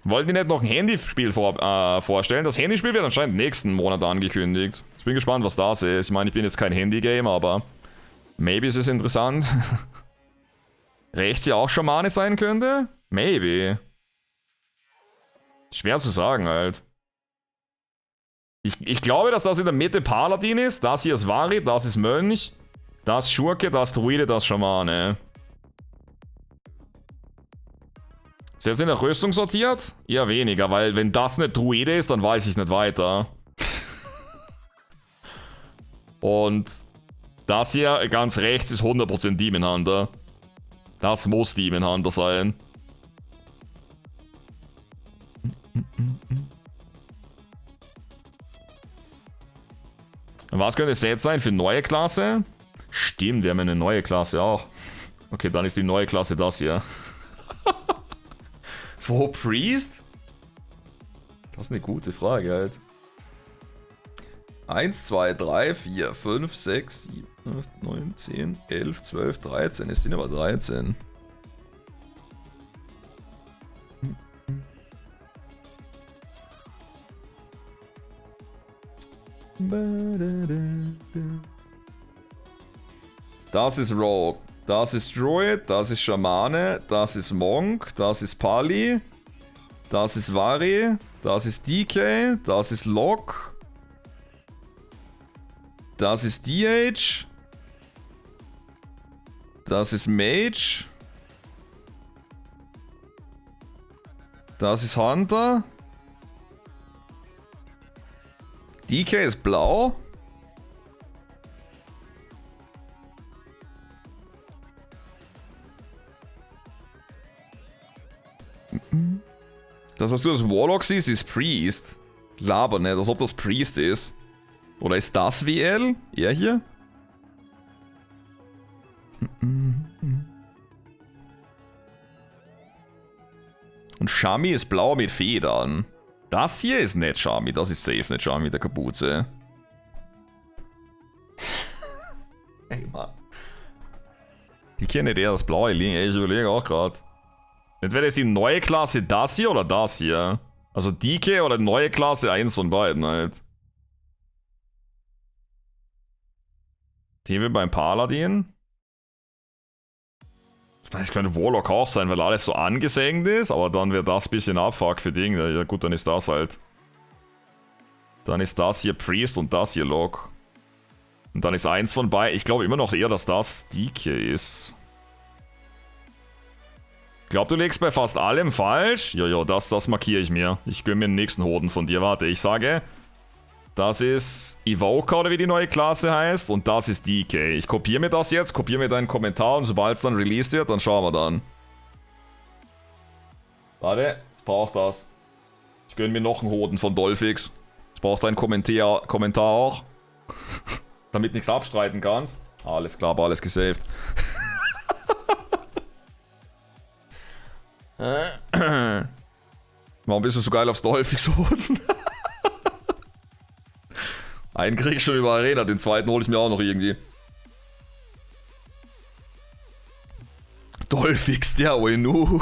Wollten die nicht noch ein Handyspiel vorstellen? Das Handyspiel wird anscheinend nächsten Monat angekündigt. Ich bin gespannt, was das ist. Ich meine, ich bin jetzt kein Handy-Game, aber maybe ist es interessant. Rechts ja auch Schamane sein könnte? Maybe. Schwer zu sagen halt. Ich glaube, dass das in der Mitte Paladin ist. Das hier ist Vari, das ist Mönch. Das Schurke, das Druide, das Schamane. Ist jetzt in der Rüstung sortiert? Eher weniger, weil wenn das nicht Druide ist, dann weiß ich nicht weiter. Und das hier ganz rechts ist 100% Demon Hunter. Das muss Demon Hunter sein. Was könnte Set sein für neue Klasse? Stimmt, wir haben eine neue Klasse auch. Okay, dann ist die neue Klasse das hier. Wo Priest? Das ist eine gute Frage halt. 1, 2, 3, 4, 5, 6, 7, 8, 9, 10, 11, 12, 13. Es sind aber 13. Das ist Rogue, das ist Druid, das ist Schamane, das ist Monk, das ist Pali, das ist Vari, das ist DK, das ist Lock, das ist DH, das ist Mage, das ist Hunter. DK ist blau. Das, was du als Warlock siehst, ist Priest. Laber nicht, als ob das Priest ist. Oder ist das WL? Er hier? Und Shjami ist blau mit Federn. Das hier ist nicht Shjami, das ist safe nicht Shjami mit der Kapuze. Ey, Mann. Die kennen nicht eher das blaue Link, ich überlege auch gerade. Entweder ist die neue Klasse das hier oder das hier. Also DK oder die neue Klasse, eins von beiden halt. Die wir beim Paladin. Ich weiß, es könnte Warlock auch sein, weil alles so angesenkt ist, aber dann wird das ein bisschen Abfuck für Dinge. Ja gut, dann ist das halt. Dann ist das hier Priest und das hier Lock. Und dann ist eins von beiden. Ich glaube immer noch eher, dass das DK ist. Ich glaube, du legst bei fast allem falsch. Jojo, das markiere ich mir. Ich gönne mir den nächsten Hoden von dir. Warte, ich sage, das ist Evoker oder wie die neue Klasse heißt. Und das ist DK. Ich kopiere mir das jetzt, kopiere mir deinen Kommentar und sobald es dann released wird, dann schauen wir dann. Warte, ich brauche das. Ich gönne mir noch einen Hoden von Dolphix. Ich brauche deinen Kommentar auch. Damit nichts abstreiten kannst. Alles klar, aber alles gesaved. Warum bist du so geil aufs Dolph-Exoden? Einen krieg ich schon über Arena, den zweiten hole ich mir auch noch irgendwie. Dolphix, der Oinu.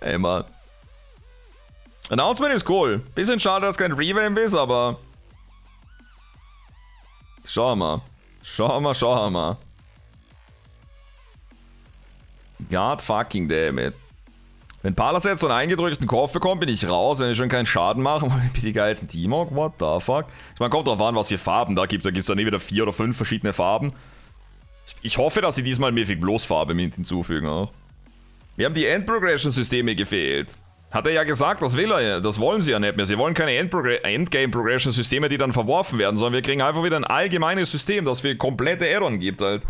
Ey, Mann. Announcement ist cool. Bisschen schade, dass kein Revamp ist, aber... Schau mal. Schau mal. God fucking damn it. Wenn Palas jetzt so einen eingedrückten Kopf bekommt, bin ich raus, wenn ich schon keinen Schaden mache, weil ich bin die geilsten Teamhawk. What the fuck? Ich meine, kommt drauf an, was hier Farben da gibt. Da gibt es dann wieder 4 oder 5 verschiedene Farben. Ich hoffe, dass sie diesmal Mythic Bloß Farbe mit hinzufügen auch. Wir haben die End-Progression-Systeme gefehlt. Hat er ja gesagt, das will er, das wollen sie ja nicht mehr. Sie wollen keine Endgame-Progression-Systeme, die dann verworfen werden, sondern wir kriegen einfach wieder ein allgemeines System, das für komplette Add-on gibt halt.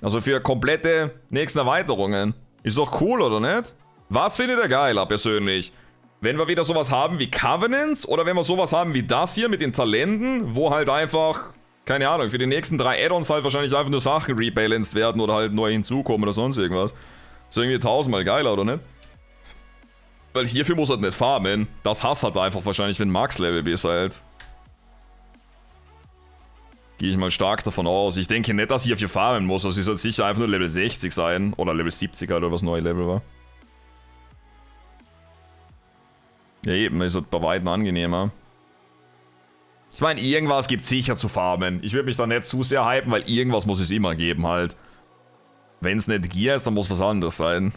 Also für komplette nächsten Erweiterungen. Ist doch cool, oder nicht? Was findet ihr geiler persönlich? Wenn wir wieder sowas haben wie Covenants oder wenn wir sowas haben wie das hier mit den Talenten, wo halt einfach, keine Ahnung, für die nächsten 3 Add-ons halt wahrscheinlich einfach nur Sachen rebalanced werden oder halt neu hinzukommen oder sonst irgendwas. Ist irgendwie 1000-mal geiler, oder nicht? Weil hierfür muss halt nicht farmen. Das hasst halt einfach wahrscheinlich, wenn Max-Level bist halt. Gehe ich mal stark davon aus. Ich denke nicht, dass ich hierfür farmen muss. Das ist halt sicher einfach nur Level 60 sein. Oder Level 70 halt, oder was neue Level war. Ja eben, ist halt bei weitem angenehmer. Ich meine, irgendwas gibt es sicher zu farmen. Ich würde mich da nicht zu sehr hypen, weil irgendwas muss es immer geben halt. Wenn es nicht Gear ist, dann muss was anderes sein.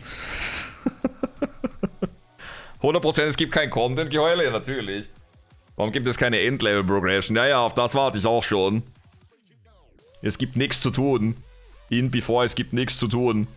100% es gibt kein Content-Geheule, ja natürlich. Warum gibt es keine Endlevel-Progression? Ja, auf das warte ich auch schon. Es gibt nichts zu tun. Es gibt nichts zu tun.